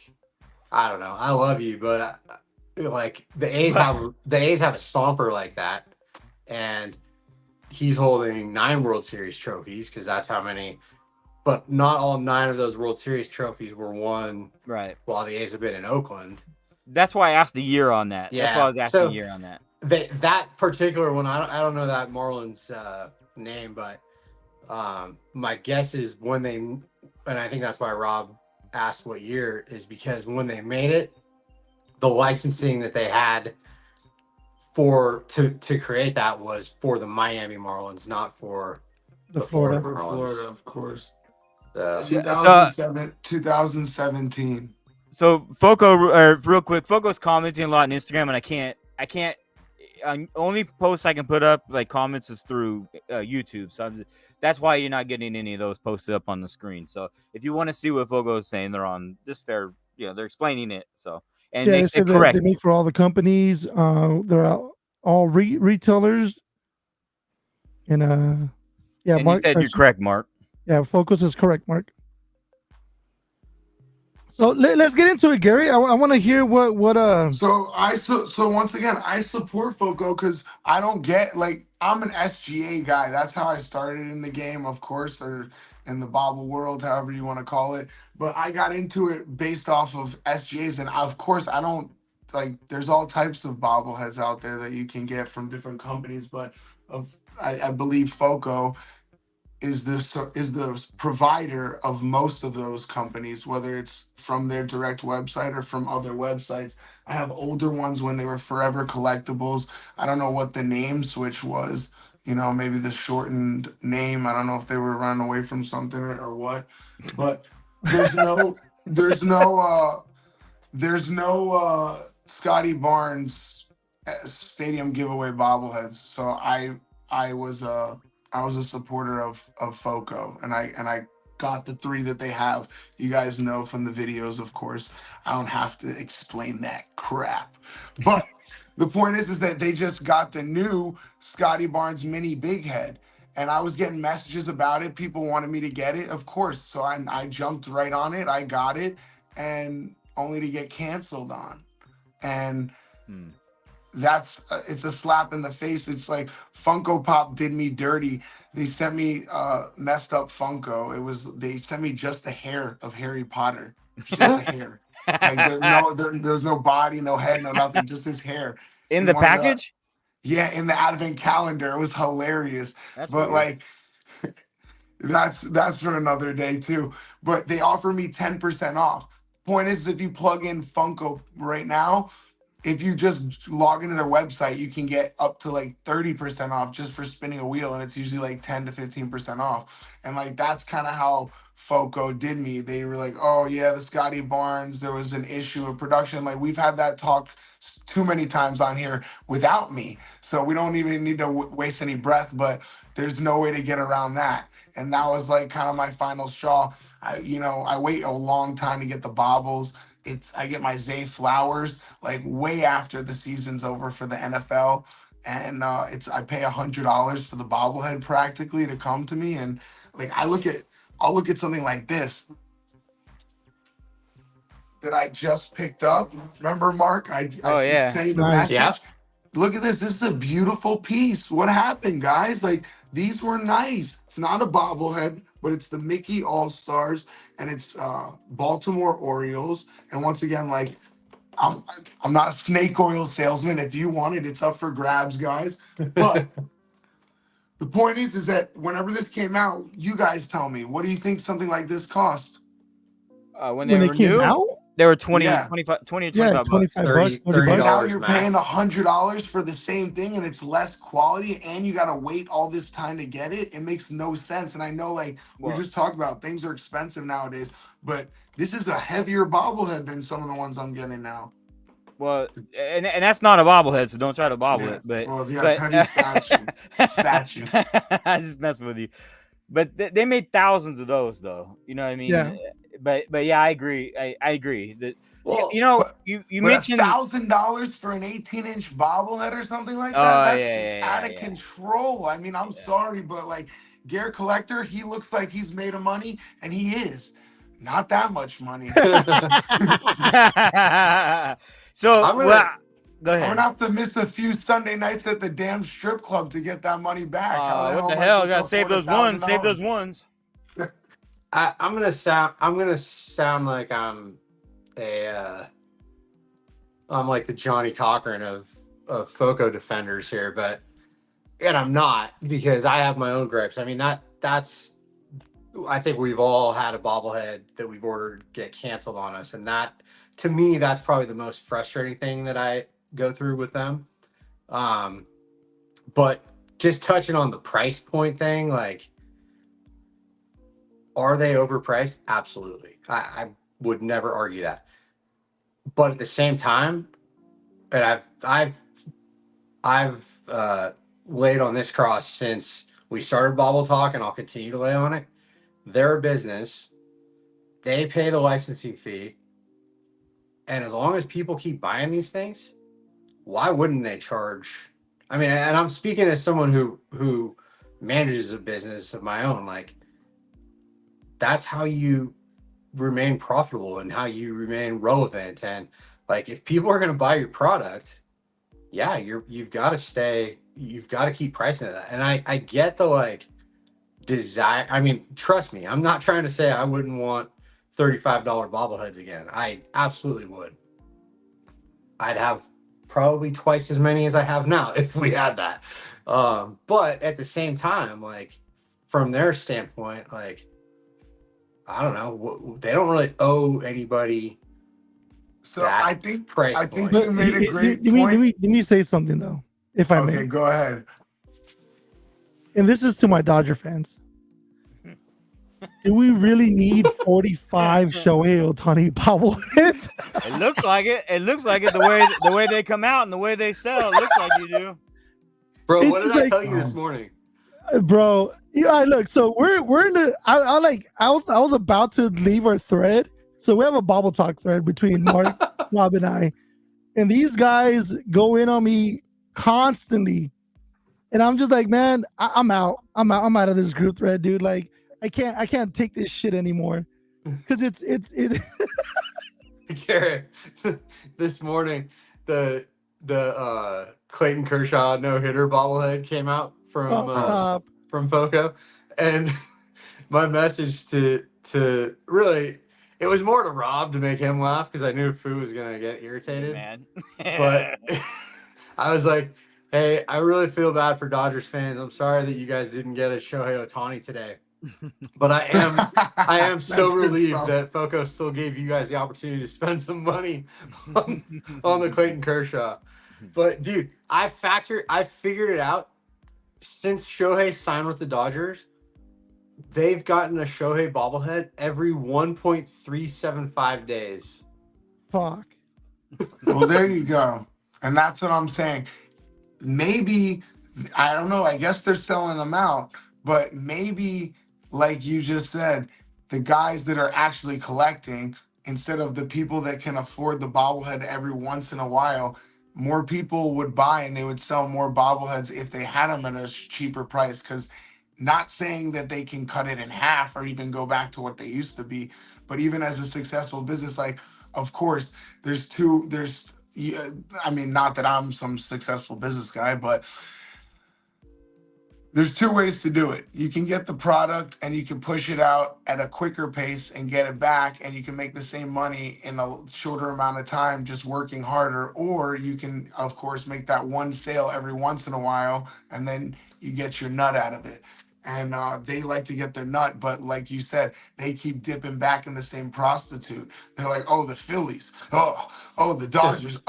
I don't know. I love you, but like the A's have a stomper like that, and he's holding 9 World Series trophies because that's how many but not all 9 of those World Series trophies were won Right. while the A's have been in Oakland. That's why I asked the year on that. Yeah. That's why I was asking the year on that. That particular one, I don't know that Marlins name, but my guess is when they, and I think that's why Rob asked what year, is because when they made it, the licensing that they had to create that was for the Miami Marlins, not for The Florida. For Marlins. Florida, of course. So, 2017. So Foco, real quick, Foco's commenting a lot on Instagram, and I can't. Only posts I can put up like comments is through YouTube. So that's why you're not getting any of those posted up on the screen. So if you want to see what Foco is saying, they're on this. They're they're explaining it. So and they say correct. They make for all the companies. They're all retailers. And yeah, And Mark, you said you're correct, Mark. Yeah, Focus is correct, Mark. So let's get into it, Gary. I want to hear what So once again, I support Foco because I don't get, like, I'm an SGA guy. That's how I started in the game, of course, or in the Bobble world, however you want to call it. But I got into it based off of SGAs, and of course, I don't like. There's all types of bobbleheads out there that you can get from different companies, but I believe Foco is the provider of most of those companies, whether it's from their direct website or from other websites. I have older ones when they were Forever Collectibles. I don't know what the name switch was. Maybe the shortened name. I don't know if they were running away from something or what. But there's no Scotty Barnes stadium giveaway bobbleheads. So I was a supporter of Foco, and I got the 3 that they have. You guys know from the videos, of course. I don't have to explain that crap. But the point is that they just got the new Scotty Barnes mini big head, and I was getting messages about it. People wanted me to get it, of course. So I jumped right on it. I got it, and only to get canceled on. And it's a slap in the face. It's like Funko Pop did me dirty. They sent me messed up Funko. They sent me just the hair of Harry Potter, just the hair. Like there's no body, no head, no nothing, just his hair in the package. In the advent calendar. It was hilarious. That's weird. Like that's for another day too. But they offer me 10% off. Point is, if you plug in Funko right now, if you just log into their website, you can get up to like 30% off just for spinning a wheel, and it's usually like 10 to 15% off. And like that's kind of how Foco did me. They were like, "Oh yeah, the Scotty Barnes, there was an issue of production." Like we've had that talk too many times on here without me, so we don't even need to waste any breath. But there's no way to get around that, and that was like kind of my final straw. I wait a long time to get the bobbles. I get my Zay Flowers like way after the season's over for the NFL, and I pay $100 for the bobblehead practically to come to me, and like I'll look at something like this that I just picked up. Remember, Mark? I sent you the message. Yeah. Look at this. This is a beautiful piece. What happened, guys? Like these were nice. It's not a bobblehead, but it's the Mickey All-Stars, and it's Baltimore Orioles. And once again, like I'm not a snake oil salesman. If you want it, it's up for grabs, guys. But the point is that whenever this came out, you guys tell me, what do you think something like this cost? When they came out? They were 20, yeah. 25 yeah, bucks. 30 and now you're paying $100 for the same thing, and it's less quality, and you got to wait all this time to get it. It makes no sense. And I know, like, we just talked about, things are expensive nowadays, but this is a heavier bobblehead than some of the ones I'm getting now. Well, and that's not a bobblehead, so don't try to bobble it. But heavy statue. I just mess with you. But they made thousands of those, though. You know what I mean? Yeah. But yeah, I agree. I agree that. Well, you mentioned $1,000 for an 18-inch bobblehead or something like that. That's out of control. I mean, I'm sorry, but like Garrett Collector, he looks like he's made of money, and he is not that much money. So go ahead. I'm gonna have to miss a few Sunday nights at the damn strip club to get that money back. What the hell? Gotta save those ones. Save those ones. I'm gonna sound like I'm like the Johnny Cochran of FOCO defenders here, but and I'm not, because I have my own gripes. I mean, that's I think we've all had a bobblehead that we've ordered get canceled on us, and that, to me, that's probably the most frustrating thing that I go through with them. But just touching on the price point thing, like, are they overpriced? Absolutely. I would never argue that. But at the same time, and I've laid on this cross since we started BobbleTalk, and I'll continue to lay on it. They're a business. They pay the licensing fee. And as long as people keep buying these things, why wouldn't they charge? I mean, and I'm speaking as someone who manages a business of my own. Like, that's how you remain profitable and how you remain relevant. And like, if people are going to buy your product, yeah, you've got to keep pricing it. And I get the like desire. I mean, trust me, I'm not trying to say I wouldn't want $35 bobbleheads again. I absolutely would. I'd have probably twice as many as I have now if we had that. But at the same time, like, from their standpoint, like, I don't know, they don't really owe anybody. So I think point. you made a great let point. Let me say something though, if I may. Okay, go ahead. And this is to my Dodger fans. Do we really need 45 Shohei Ohtani bobbleheads? It looks like it. It looks like it. The way they come out and the way they sell, it looks like you do. Bro, It's what did just I tell you this morning? Bro, yeah, look. So we're in the. I was about to leave our thread. So we have a BobbleTalk thread between Mark, Rob, and I, and these guys go in on me constantly, and I'm just like, man, I'm out. I'm out of this group thread, dude. Like, I can't take this shit anymore, because it's. Garrett, this morning, the Clayton Kershaw no-hitter bobblehead came out from FOCO, and my message to really, it was more to Rob to make him laugh, because I knew Fu was gonna get irritated. Man. But I was like, hey, I really feel bad for Dodgers fans. I'm sorry that you guys didn't get a Shohei Ohtani today. But I am so relieved that FOCO still gave you guys the opportunity to spend some money on the Clayton Kershaw. But dude, I figured it out. Since Shohei signed with the Dodgers, they've gotten a Shohei bobblehead every 1.375 days. Fuck. Well, there you go. And that's what I'm saying. Maybe, I don't know, I guess they're selling them out, but maybe, like you just said, the guys that are actually collecting, instead of the people that can afford the bobblehead every once in a while, more people would buy and they would sell more bobbleheads if they had them at a cheaper price. Because, not saying that they can cut it in half or even go back to what they used to be, but even as a successful business, like, of course, I mean, not that I'm some successful business guy, but there's two ways to do it. You can get the product and you can push it out at a quicker pace and get it back, and you can make the same money in a shorter amount of time just working harder. Or you can, of course, make that one sale every once in a while, and then you get your nut out of it. And they like to get their nut, but like you said, they keep dipping back in the same prostitute. They're like, oh, the Phillies, oh, the Dodgers,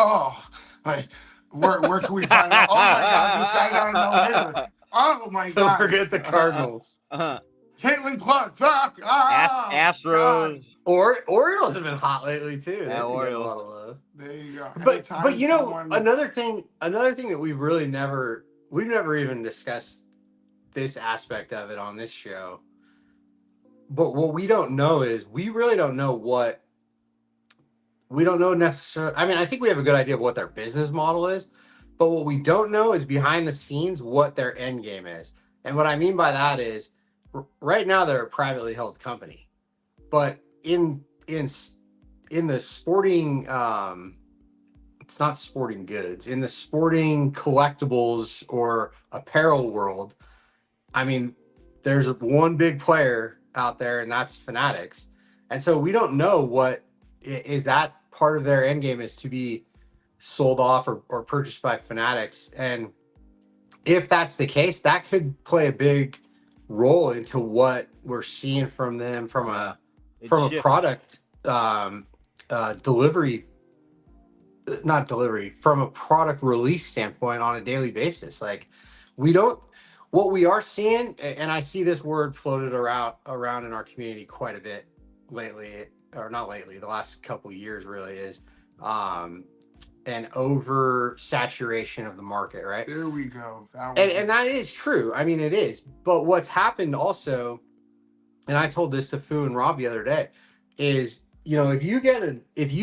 like, where can we find out? Oh my God, this guy got a no-hitter. Oh my God! Don't forget the Cardinals. Caitlin Clark, fuck. Astros. Orioles have been hot lately too. Yeah, Orioles. A lot of love. There you go. But you know, another thing that we've really never even discussed this aspect of it on this show. But what we don't know is we really don't know what. We don't know necessarily. I mean, I think we have a good idea of what their business model is, but what we don't know is behind the scenes what their end game is. And what I mean by that is, right now they're a privately held company, but in the sporting, it's not sporting goods, in the sporting collectibles or apparel world, I mean, there's one big player out there, and that's Fanatics. And so we don't know what is that part of their end game is to be sold off or purchased by Fanatics. And if that's the case, that could play a big role into what we're seeing from them from a product delivery, not delivery, from a product release standpoint on a daily basis. Like what we are seeing, and I see this word floated around in our community quite a bit lately, or not lately, the last couple of years really, is an oversaturation of the market, right? There we go. And that is true. I mean, it is. But what's happened also, and I told this to Fu and Rob the other day, is if you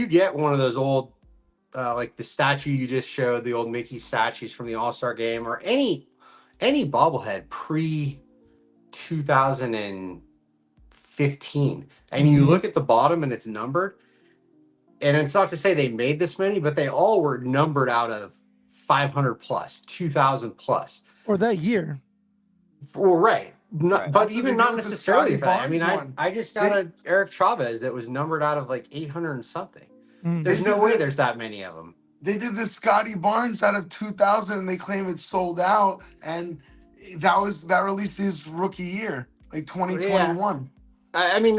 get one of those old like the statue you just showed, the old Mickey statues from the All-Star game, or any bobblehead pre 2015, and you look at the bottom and it's numbered, and it's not to say they made this many, but they all were numbered out of 500 plus, 2,000 plus, or that year. Well, right. Right. But even not necessarily for that. I mean, one. I just got an Eric Chavez that was numbered out of like 800 and something. There's They no did way the- there's that many of them. They did the Scotty Barnes out of 2000, and they claim it's sold out, and that released his rookie year, like 2021. I mean,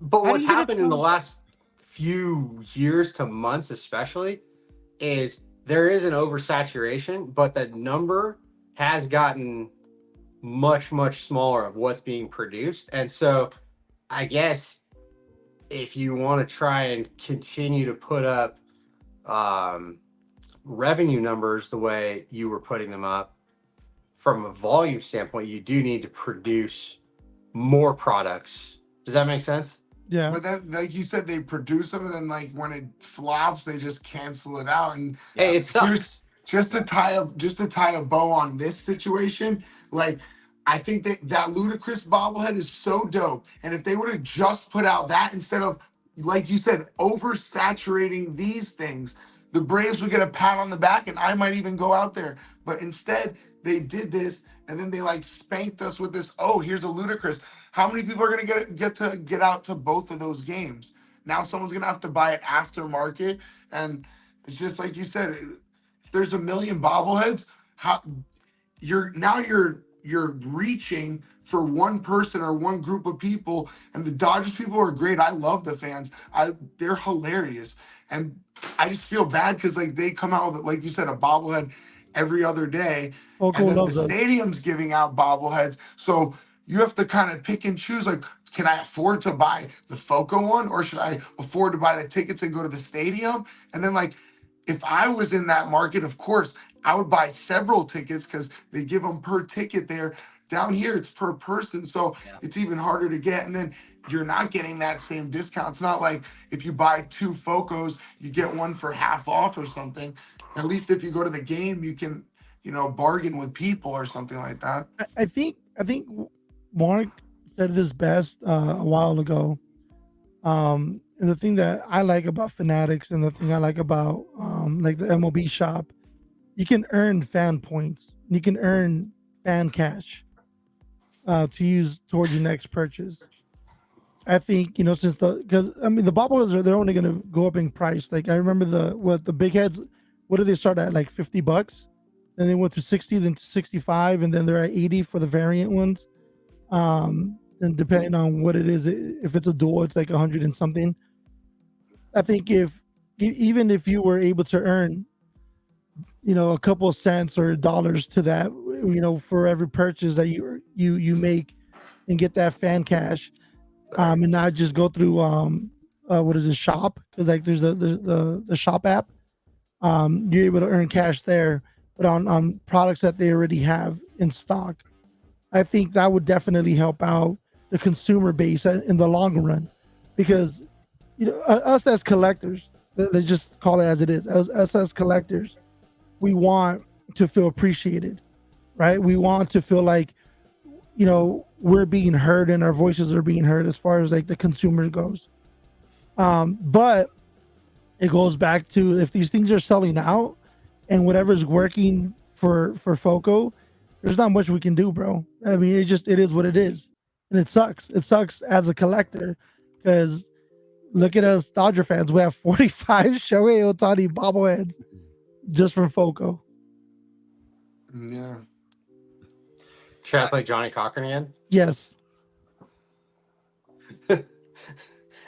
but what's you get happened in the last few years to months, especially, is there is an oversaturation, but the number has gotten much, much smaller of what's being produced. And so I guess if you want to try and continue to put up revenue numbers the way you were putting them up from a volume standpoint, you do need to produce more products. Does that make sense? Yeah. But then, like you said, they produce them, and then like when it flops, they just cancel it out. And Hey, it sucks. Just to tie a bow on this situation, like I think that Ludacris bobblehead is so dope. And if they would have just put out that instead of, like you said, oversaturating these things, the Braves would get a pat on the back, and I might even go out there. But instead, they did this, and then they like spanked us with this. Oh, here's a Ludacris. How many people are gonna get out to both of those games? Now someone's gonna have to buy it aftermarket, and it's just like you said. If there's a million bobbleheads, how you're reaching for one person or one group of people. And the Dodgers people are great. I love the fans. They're hilarious, and I just feel bad because like they come out with, like you said, a bobblehead every other day, and then the stadium's giving out bobbleheads. So you have to kind of pick and choose. Like, can I afford to buy the Foco one, or should I afford to buy the tickets and go to the stadium? And then like, if I was in that market, of course, I would buy several tickets because they give them per ticket there. Down here, it's per person, so it's even harder to get. And then you're not getting that same discount. It's not like if you buy two Focos, you get one for half off or something. At least if you go to the game, you can, bargain with people or something like that. I think Mark said this best a while ago. And the thing that I like about Fanatics, and the thing I like about like the MLB shop, you can earn fan points. You can earn fan cash to use towards your next purchase. I think, because the bobbleheads they're only going to go up in price. Like I remember the big heads, what did they start at, like $50? Then they went to 60, then to 65, and then they're at 80 for the variant ones. And depending on what it is, if it's a dual, it's like 100 and something. I think even if you were able to earn, a couple of cents or dollars to that, for every purchase that you make, and get that fan cash, and not just go through what is it, shop, because like there's the shop app, you're able to earn cash there, but on products that they already have in stock. I think that would definitely help out the consumer base in the long run, because us as collectors, they just call it as it is. Us as collectors, we want to feel appreciated, right? We want to feel like we're being heard and our voices are being heard as far as like the consumer goes. But it goes back to, if these things are selling out and whatever's working for Foco, there's not much we can do, bro. I mean, it is what it is. and it sucks. It sucks as a collector because look at us Dodger fans. We have 45 Shohei Ohtani bobbleheads just from Foco. Yeah. Should I play Johnny Cochran again? Yes.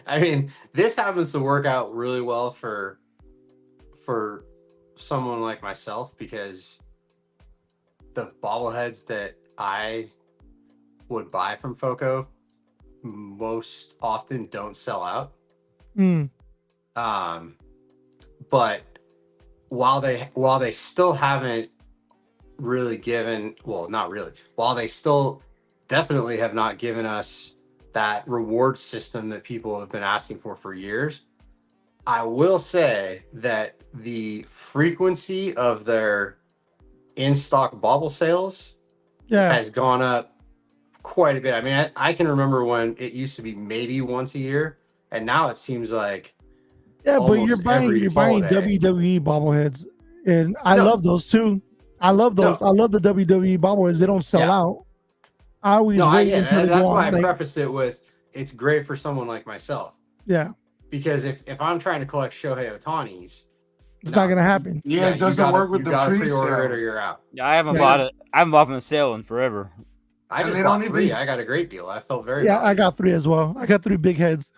I mean, this happens to work out really well for someone like myself because the bobbleheads that I would buy from Foco most often don't sell out. Mm. But while they still haven't really given, well, not really, while they still definitely have not given us that reward system that people have been asking for years, I will say that the frequency of their in-stock bobble sales has gone up quite a bit. I mean, I can remember when it used to be maybe once a year, and now it seems like but you're buying holiday. WWE bobbleheads, and I love those too. I love those. I love the WWE bobbleheads. They don't sell out. I always wait until they go on. That's why I prefaced it with it's great for someone like myself. Yeah. Because if I'm trying to collect Shohei Ohtani's, it's not gonna happen. Yeah, it doesn't work with the pre-sales. Or you're out. Yeah, I haven't bought it. I haven't bought from the sale in forever. I just bought 3. I got a great deal. I felt very I got 3 as well. I got 3 big heads.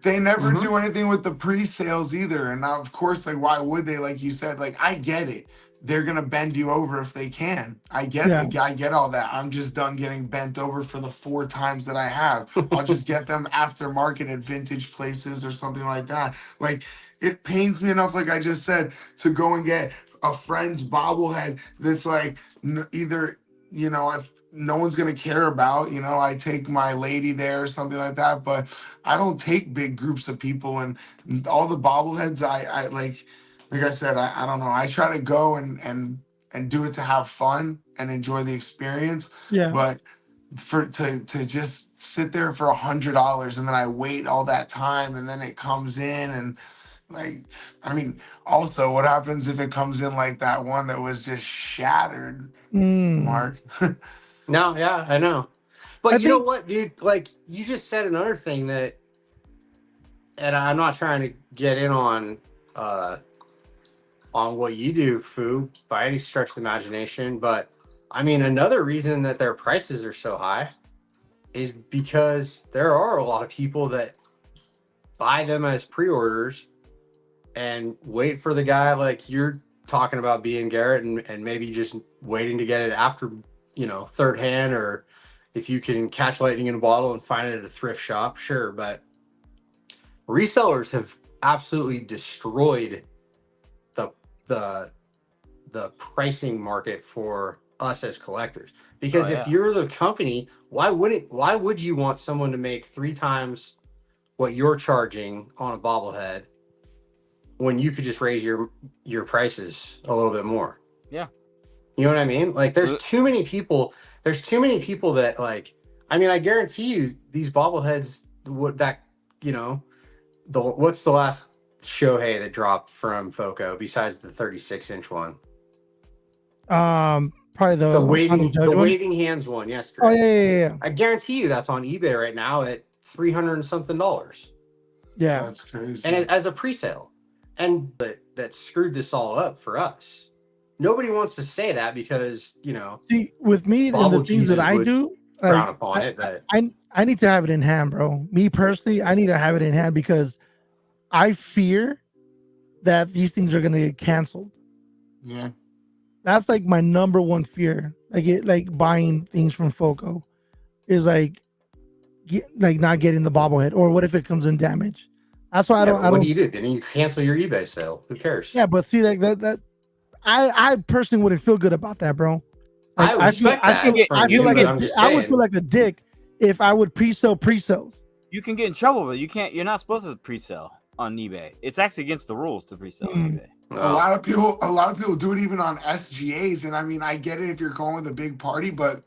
They never do anything with the pre-sales either. And now, of course, like, why would they? Like you said, like, I get it. They're gonna bend you over if they can. I get I get all that. I'm just done getting bent over for the 4 times that I have. I'll just get them aftermarket at vintage places or something like that. Like, it pains me enough, like I just said, to go and get a friend's bobblehead that's like either, you know, if no one's gonna care about, you know, I take my lady there or something like that, but I don't take big groups of people, and all the bobbleheads I like I said, I don't know. I try to go and do it to have fun and enjoy the experience. Yeah. But to just sit there for $100 and then I wait all that time and then it comes in and like, I mean, also what happens if it comes in like that one that was just shattered, Mark? No, yeah, I know. But you know what, dude? Like, you just said another thing that, and I'm not trying to get in on what you do, Fu, by any stretch of the imagination. But I mean, another reason that their prices are so high is because there are a lot of people that buy them as pre-orders and wait for the guy like you're talking about being Garrett and maybe just waiting to get it after, you know, third hand, or if you can catch lightning in a bottle and find it at a thrift shop, sure. But resellers have absolutely destroyed the pricing market for us as collectors, because if you're the company, why would you want someone to make 3 times what you're charging on a bobblehead when you could just raise your prices a little bit more? Yeah, you know what I mean? Like, there's too many people that, like, I mean, I guarantee you these bobbleheads what's the last Shohei that dropped from Foco besides the 36-inch one? Probably the waving hands one yesterday. Oh yeah. I guarantee you that's on eBay right now at $300 and something. Yeah, that's crazy. And as a pre-sale, and that screwed this all up for us. Nobody wants to say that because, you know, see, with me and the things that I do, frown upon it, but I need to have it in hand, bro. Me personally, I need to have it in hand because I fear that these things are gonna get canceled. Yeah, that's like my number one fear. Like buying things from Foco is like not getting the bobblehead, or what if it comes in damaged? That's why I don't. What do you do? Then you cancel your eBay sale. Who cares? Yeah, but see, like that I personally wouldn't feel good about that, bro. Like, I would feel like a dick if I would pre-sell pre-sales. You can get in trouble, but you're not supposed to pre-sell on eBay. It's actually against the rules to pre-sell on eBay. A lot of people do it even on SGAs, and I mean, I get it if you're going with a big party, but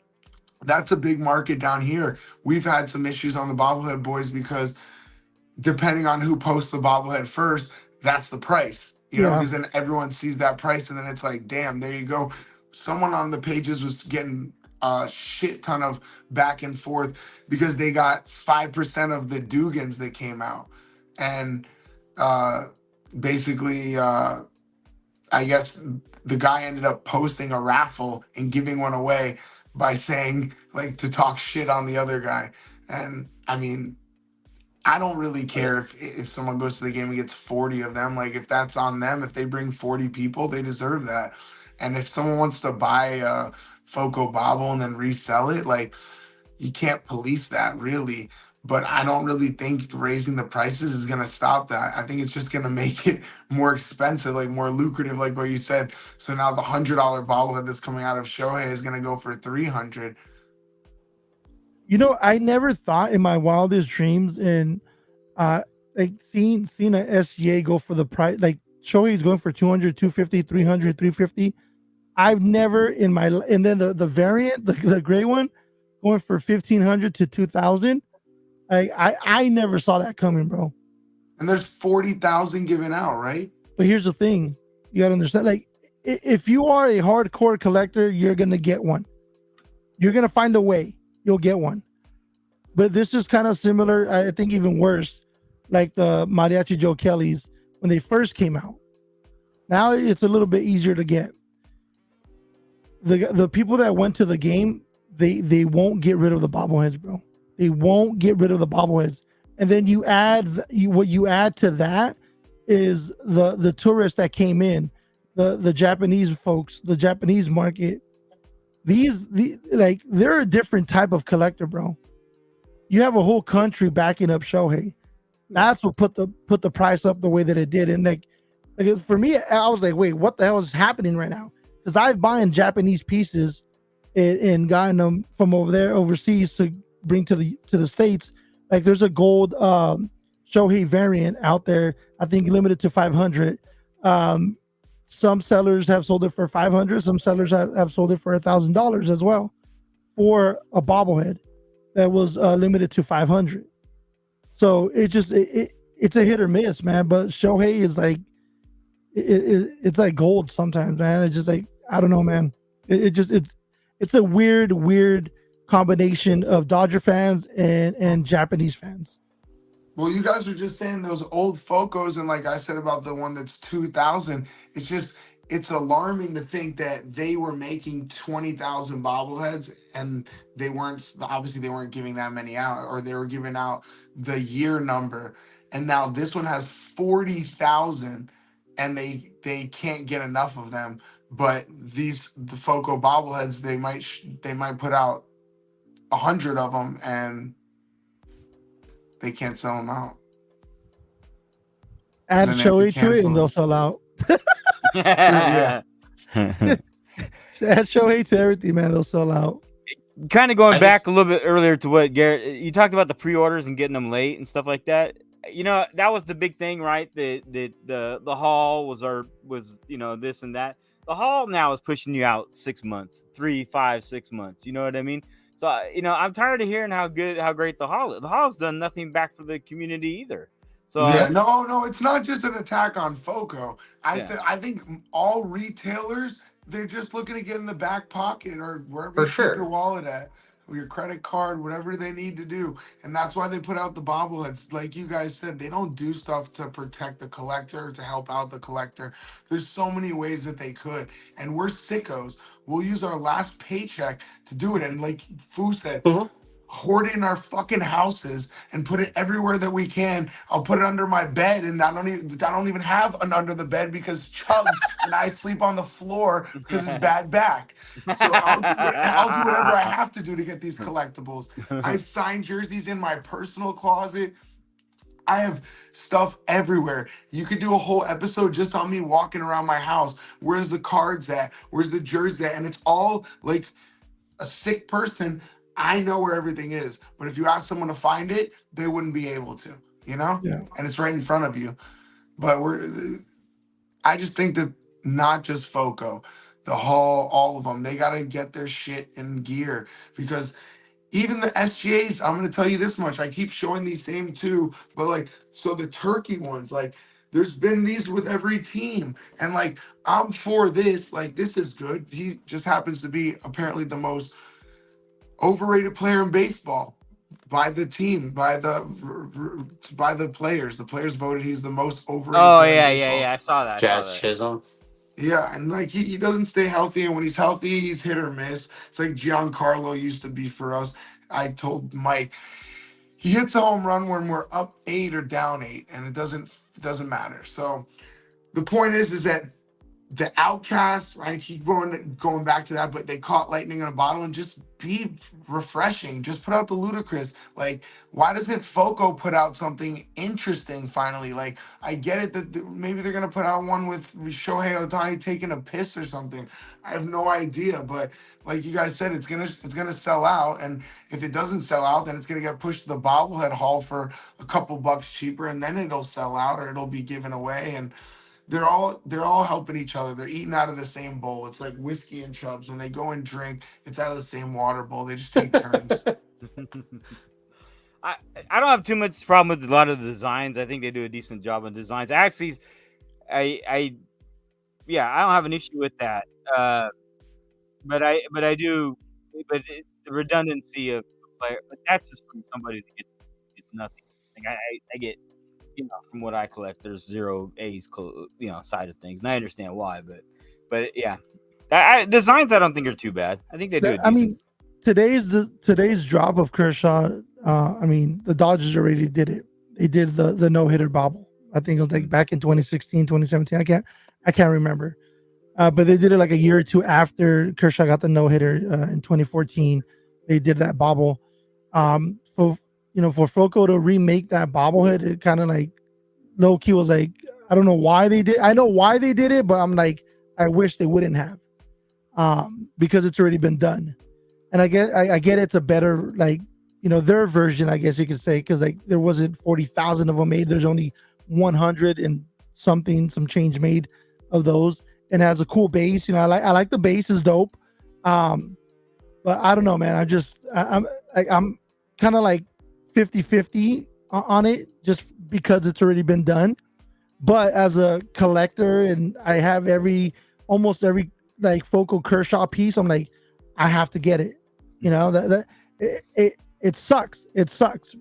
that's a big market down here. We've had some issues on the bobblehead boys because depending on who posts the bobblehead first, that's the price, you know, because then everyone sees that price, and then it's like, damn, there you go. Someone on the pages was getting a shit ton of back and forth because they got 5% of the Dugans that came out. And basically, I guess the guy ended up posting a raffle and giving one away by saying, like, to talk shit on the other guy. And I mean, I don't really care if someone goes to the game and gets 40 of them. Like, if that's on them, if they bring 40 people, they deserve that. And if someone wants to buy a Foco Bobble and then resell it, like, you can't police that really. But I don't really think raising the prices is going to stop that. I think it's just going to make it more expensive, like more lucrative, like what you said. So now the $100 bobblehead that's coming out of Shohei is going to go for 300. You know, I never thought in my wildest dreams in like seeing a SGA go for the price, like Shohei is going for 200, 250, 300, 350. I've never in my, and then the variant, the gray one going for 1,500 to 2,000. I never saw that coming, bro. And there's 40,000 given out, right? But here's the thing, you gotta understand, like if you are a hardcore collector, you're gonna get one. You're gonna find a way. You'll get one. But this is kind of similar, I think even worse, like the Mariachi Joe Kellys when they first came out. Now it's a little bit easier to get. The people that went to the game, they won't get rid of the bobbleheads, bro. They won't get rid of the bobbleheads. And then you add what you add to that is the tourists that came in, the Japanese folks, the Japanese market. These like they're a different type of collector, bro. You have a whole country backing up Shohei. That's what put the price up the way that it did. And like for me, I was like, wait, what the hell is happening right now? Because I've buying Japanese pieces and gotten them from overseas to bring to the States. Like there's a gold Shohei variant out there, I think limited to 500. Some sellers have sold it for 500. Some sellers have sold it for $1,000 as well for a bobblehead that was limited to 500. So it's a hit or miss, man. But Shohei is like it's like gold sometimes, man. It's just like I don't know, man. It's a weird combination of Dodger fans and Japanese fans. Well, you guys were just saying those old Focos, and like I said about the one that's 2,000, it's alarming to think that they were making 20,000 bobbleheads and they weren't giving that many out, or they were giving out the year number. And now this one has 40,000 and they can't get enough of them. But the Foco bobbleheads, they might put out 100 of them and they can't sell them out. Add Shohei to it and they'll sell out. Yeah. Add Shohei to everything, man. They'll sell out. Kind of going back a little bit earlier to what Garrett, you talked about the pre-orders and getting them late and stuff like that. You know, that was the big thing, right? The haul was this and that. The haul now is pushing you out 6 months, 3, 5, 6 months. You know what I mean? So, I'm tired of hearing how great the haul is. The haul's done nothing back for the community either. So yeah, no, it's not just an attack on Foco. I think all retailers, they're just looking to get in the back pocket or wherever you keep your wallet at, or your credit card, whatever they need to do. And that's why they put out the bobbleheads. Like you guys said, they don't do stuff to protect the collector, to help out the collector. There's so many ways that they could. And we're sickos. We'll use our last paycheck to do it. And like Fu said, hoard it in our fucking houses and put it everywhere that we can. I'll put it under my bed, and I don't even have an under the bed because Chubbs and I sleep on the floor because his bad back. So I'll do whatever I have to do to get these collectibles. I have signed jerseys in my personal closet. I have stuff everywhere. You could do a whole episode just on me walking around my house. Where's the cards at? Where's the jersey at? And it's all like a sick person. I know where everything is, but if you ask someone to find it, they wouldn't be able to, Yeah. And it's right in front of you. But I just think that not just Foco, the Hall, all of them, they got to get their shit in gear, because even the SGAs, I'm going to tell you this much. I keep showing these same two, but so the Turkey ones, there's been these with every team. And I'm for this. This is good. He just happens to be apparently the most Overrated player in baseball by the team, by the players. The players voted he's the most overrated Oh player in yeah, baseball. I saw that. I saw Jazz that. Chisholm. Yeah, and like he doesn't stay healthy, and when he's healthy, he's hit or miss. It's like Giancarlo used to be for us. I told Mike he hits a home run when we're up 8 or down 8, and it doesn't matter. So the point is that the Outcasts, right? Keep going back to that, but they caught lightning in a bottle and just be refreshing. Just put out the ludicrous. Like, why doesn't Foco put out something interesting finally? Like, I get it that maybe they're gonna put out one with Shohei Ohtani taking a piss or something. I have no idea, but like you guys said, it's gonna sell out, and if it doesn't sell out, then it's gonna get pushed to the bobblehead hall for a couple bucks cheaper, and then it'll sell out or it'll be given away. And they're all helping each other. They're eating out of the same bowl. It's like whiskey and Chubbs. When they go and drink, it's out of the same water bowl. They just take turns. I don't have too much problem with a lot of the designs. I think they do a decent job on designs. Actually, I yeah, I don't have an issue with that. But I do. The redundancy of the player, but that's just from somebody that gets nothing. Like I get, from what I collect, there's zero A's, side of things, and I understand why. But yeah, designs I don't think are too bad. I think they do. I mean, today's drop of Kershaw. I mean, the Dodgers already did it. They did the no hitter bobble. I think it was like back in 2016, 2017. I can't remember. But they did it like a year or two after Kershaw got the no hitter in 2014. They did that bobble. For Foco to remake that bobblehead, it kind of like low key was like, I don't know why they did. I know why they did it, but I'm like, I wish they wouldn't have, because it's already been done. And I get it's a better, like, their version, I guess you could say, because like there wasn't 40,000 of them made. There's only 100 and some change made of those. And has a cool base. I like the base is dope. But I don't know, man. I'm kind of like 50-50 on it just because it's already been done. But as a collector, and I have almost every like Foco Kershaw piece, I'm like, I have to get it. It sucks. It sucks.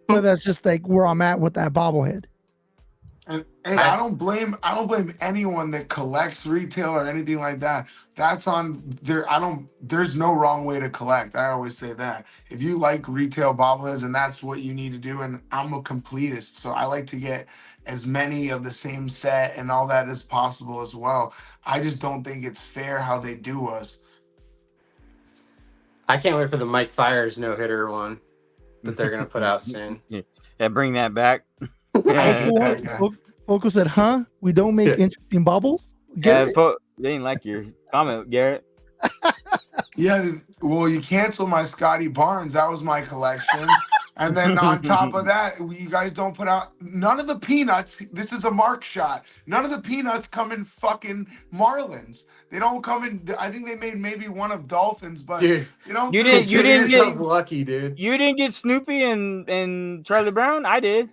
But that's just like where I'm at with that bobblehead. And hey, I don't blame anyone that collects retail or anything like that. That's on there. There's no wrong way to collect. I always say that. If you like retail bobbleheads and that's what you need to do, and I'm a completist, so I like to get as many of the same set and all that as possible as well. I just don't think it's fair how they do us. I can't wait for the Mike Fiers no hitter one that they're gonna put out soon. Yeah, bring that back. Foco said, "Huh? We don't make interesting bobbles." They didn't like your comment, Garrett. Yeah, well, you canceled my Scotty Barnes. That was my collection. And then on top of that, you guys don't put out none of the peanuts. This is a mark shot. None of the peanuts come in fucking Marlins. They don't come in. I think they made maybe one of Dolphins, but dude, you didn't get lucky, dude. You didn't get Snoopy and Charlie Brown. I did.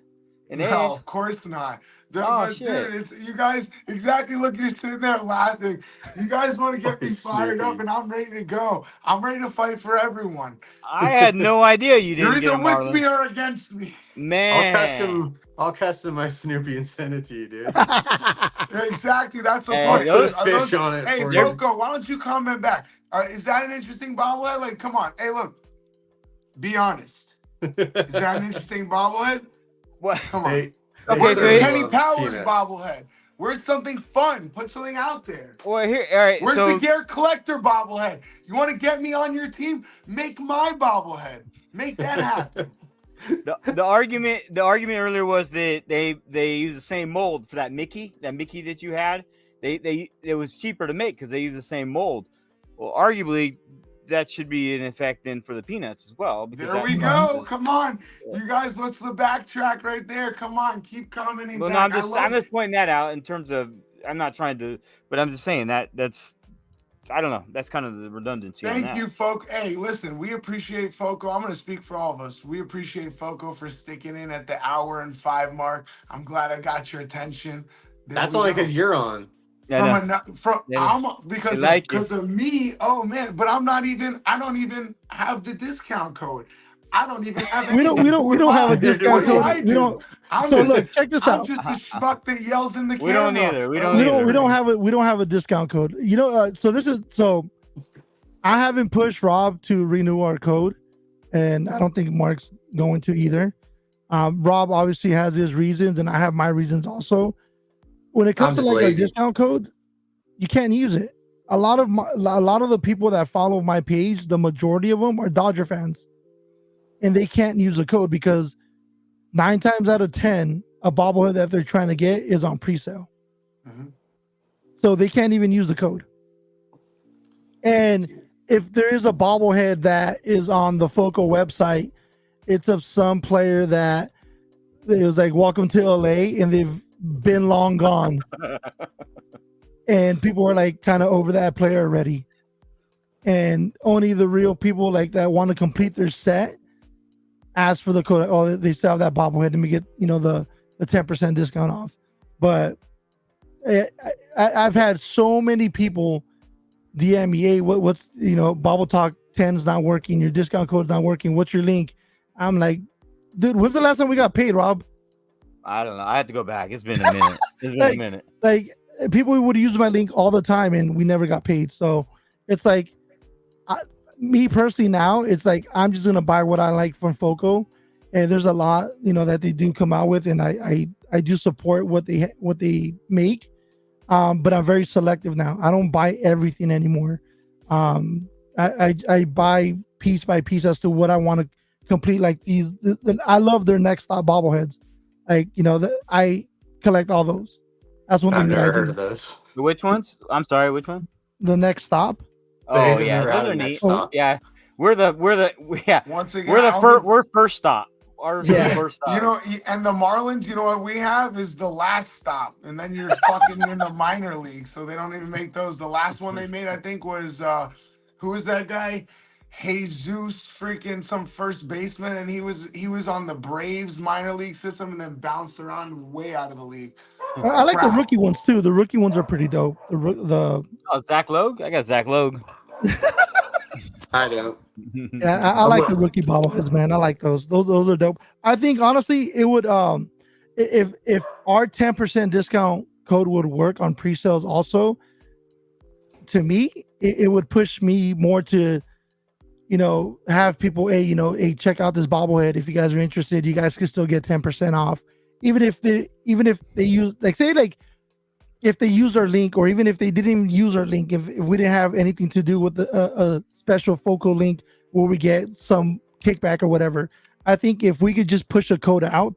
No, of course not. Shit. Dude, it's you guys exactly. Look, you're sitting there laughing. You guys want to get me fired up, and I'm ready to go. I'm ready to fight for everyone. I had no idea you didn't. You're either with me or against me, man. I'll custom my Snoopy and send it to you, dude. Exactly. That's the point. Fish on it. Hey, Foco, why don't you comment back? Is that an interesting bobblehead? Like, come on. Hey, look. Be honest. Is that an interesting bobblehead? What? Come on. Okay, Where's so the Kenny Powers bobblehead? Where's something fun? Put something out there. Well, here, all right. Where's the Garrett Collector bobblehead? You want to get me on your team? Make my bobblehead. Make that happen. The argument earlier was that they use the same mold for that Mickey that you had. It was cheaper to make because they use the same mold. Well, arguably, that should be in effect then for the peanuts as well. There we go. Come on, you guys. What's the backtrack right there? Come on, keep commenting. Well, back. no, I'm just pointing that out in terms of. I'm not trying to, but I'm just saying that's. I don't know. That's kind of the redundancy. Thank you, Foco. Hey, listen, we appreciate Foco. I'm going to speak for all of us. We appreciate Foco for sticking in at the 1:05 mark. I'm glad I got your attention. That's only because you're on. Because of me. Oh man, but I don't even have the discount code. I don't even have we don't have a discount code. We don't. Look, check this out. I'm just a schmuck that yells in the camera. We don't either. We don't have a discount code. So I haven't pushed Rob to renew our code, and I don't think Mark's going to either. Rob obviously has his reasons, and I have my reasons also. When it comes to like a discount code, you can't use it. A lot of the people that follow my page, the majority of them are Dodger fans, and they can't use the code because 9 times out of 10, a bobblehead that they're trying to get is on pre-sale. Mm-hmm. So they can't even use the code. And if there is a bobblehead that is on the Foco website, it's of some player that it was like, welcome to LA, and they've been long gone. And people are like kind of over that player already. And only the real people like that want to complete their set ask for the code. Oh, they still have that bobblehead, and we get, the 10% discount off. But I've had so many people DM me, hey, what's BobbleTalk 10's not working, your discount code's not working, what's your link? I'm like, dude, when's the last time we got paid, Rob? I don't know. I had to go back. It's been a minute. It's been a minute. Like, people would use my link all the time, and we never got paid. So it's like, me personally now, it's like I'm just gonna buy what I like from Foco, and there's a lot that they do come out with, and I do support what they make, but I'm very selective now. I don't buy everything anymore. I buy piece by piece as to what I want to complete. Like I love their next stop bobbleheads. Like I collect all those. That's one thing that I do. Heard of those. Which ones? I'm sorry. Which one? The next stop. Oh yeah, those are neat. Yeah, we're first stop. Ours is the first stop. And the Marlins, what we have is the last stop, and then you're fucking in the minor league, so they don't even make those. The last one they made, I think, was who was that guy? Jesus, freaking some first baseman, and he was on the Braves minor league system, and then bounced around way out of the league. I like the rookie ones too. The rookie ones are pretty dope. Zach Logue. I got Zach Logue. I don't. Yeah, I like the rookie bobbleheads, man. I like those. Those are dope. I think honestly, it would if our 10% discount code would work on pre-sales also. To me, it would push me more to, have people, hey, check out this bobblehead. If you guys are interested, you guys can still get 10% off. Even if they use, if they use our link, or even if they didn't even use our link, if we didn't have anything to do with a special Foco link where we get some kickback or whatever, I think if we could just push a code out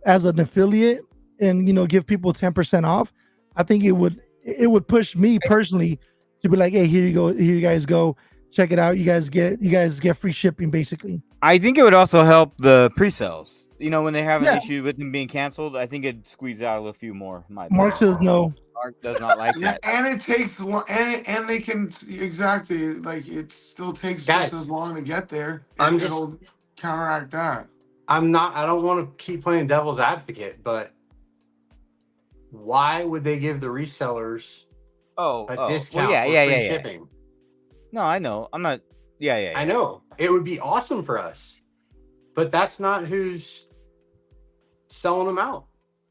as an affiliate and give people 10% off, I think it would push me personally to be like, hey, here you go, here you guys go, check it out, you guys get free shipping basically. I think it would also help the pre-sales. When they have an issue with them being canceled, I think it'd squeeze out a few more. Mark says no. Mark does not like that. And it takes long, and they can exactly, like, it still takes just as long to get there. It'll counteract that. I don't want to keep playing devil's advocate, but why would they give the resellers a discount for free shipping? No, I know. I'm not. Yeah. I know. It would be awesome for us, but that's not who's selling them out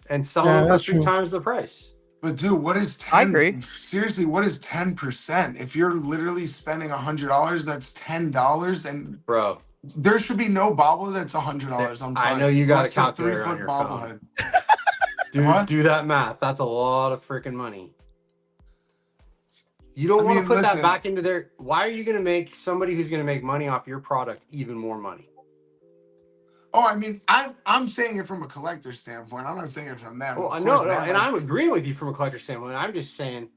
and selling them for 3 times the price. But dude, what is 10? I agree. Seriously, what is 10%? If you're literally spending $100, that's $10. And bro, there should be no bobble that's $100. I know you got a calculator on your bobblehead. Do that math. That's a lot of freaking money. You don't want to put that back into their. Why are you going to make somebody who's going to make money off your product even more money? Oh, I mean, I'm saying it from a collector standpoint. I'm not saying it from them. Well, no, and I'm agreeing with you from a collector standpoint. I'm just saying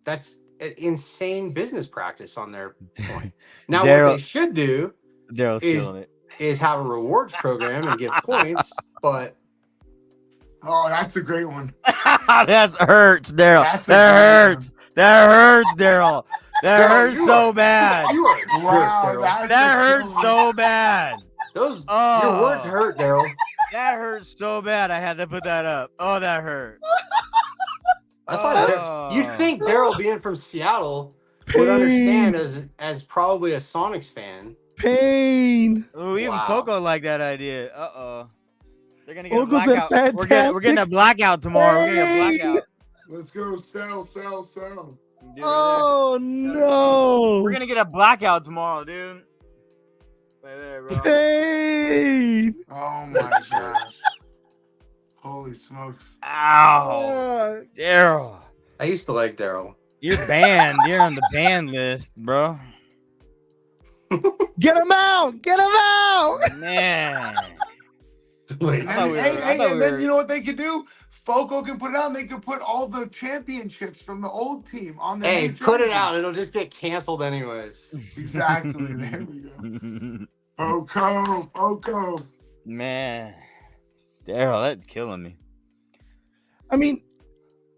that's an insane business practice on their point. Now, what they should do is have a rewards program and give points, but. Oh, that's a great one. That hurts, Daryl. That hurts, Daryl. That hurts so bad. That hurts so bad. Your words hurt, Daryl. That hurts so bad. I had to put that up. Oh, that hurt. I thought you'd think Daryl being from Seattle would understand as probably a Sonics fan. Pain. Oh, even Wow. Poco like that idea. They're gonna get a Poco said blackout. We're getting a blackout tomorrow. We're getting a blackout. Let's go sell. Dude, right Oh no! We're gonna get a blackout tomorrow, dude. Right there, bro. Pain. Oh my gosh. Holy smokes. Ow, Daryl. I used to like Daryl. You're banned. You're on the ban list, bro. Get him out! Get him out! Man. Wait, And then you know what they could do? Foco can put it out and they could put all the championships from the old team on the hey, new put it jersey. out. It'll just get canceled anyways. Exactly. There we go. Foco. Man. Daryl, that's killing me. I mean,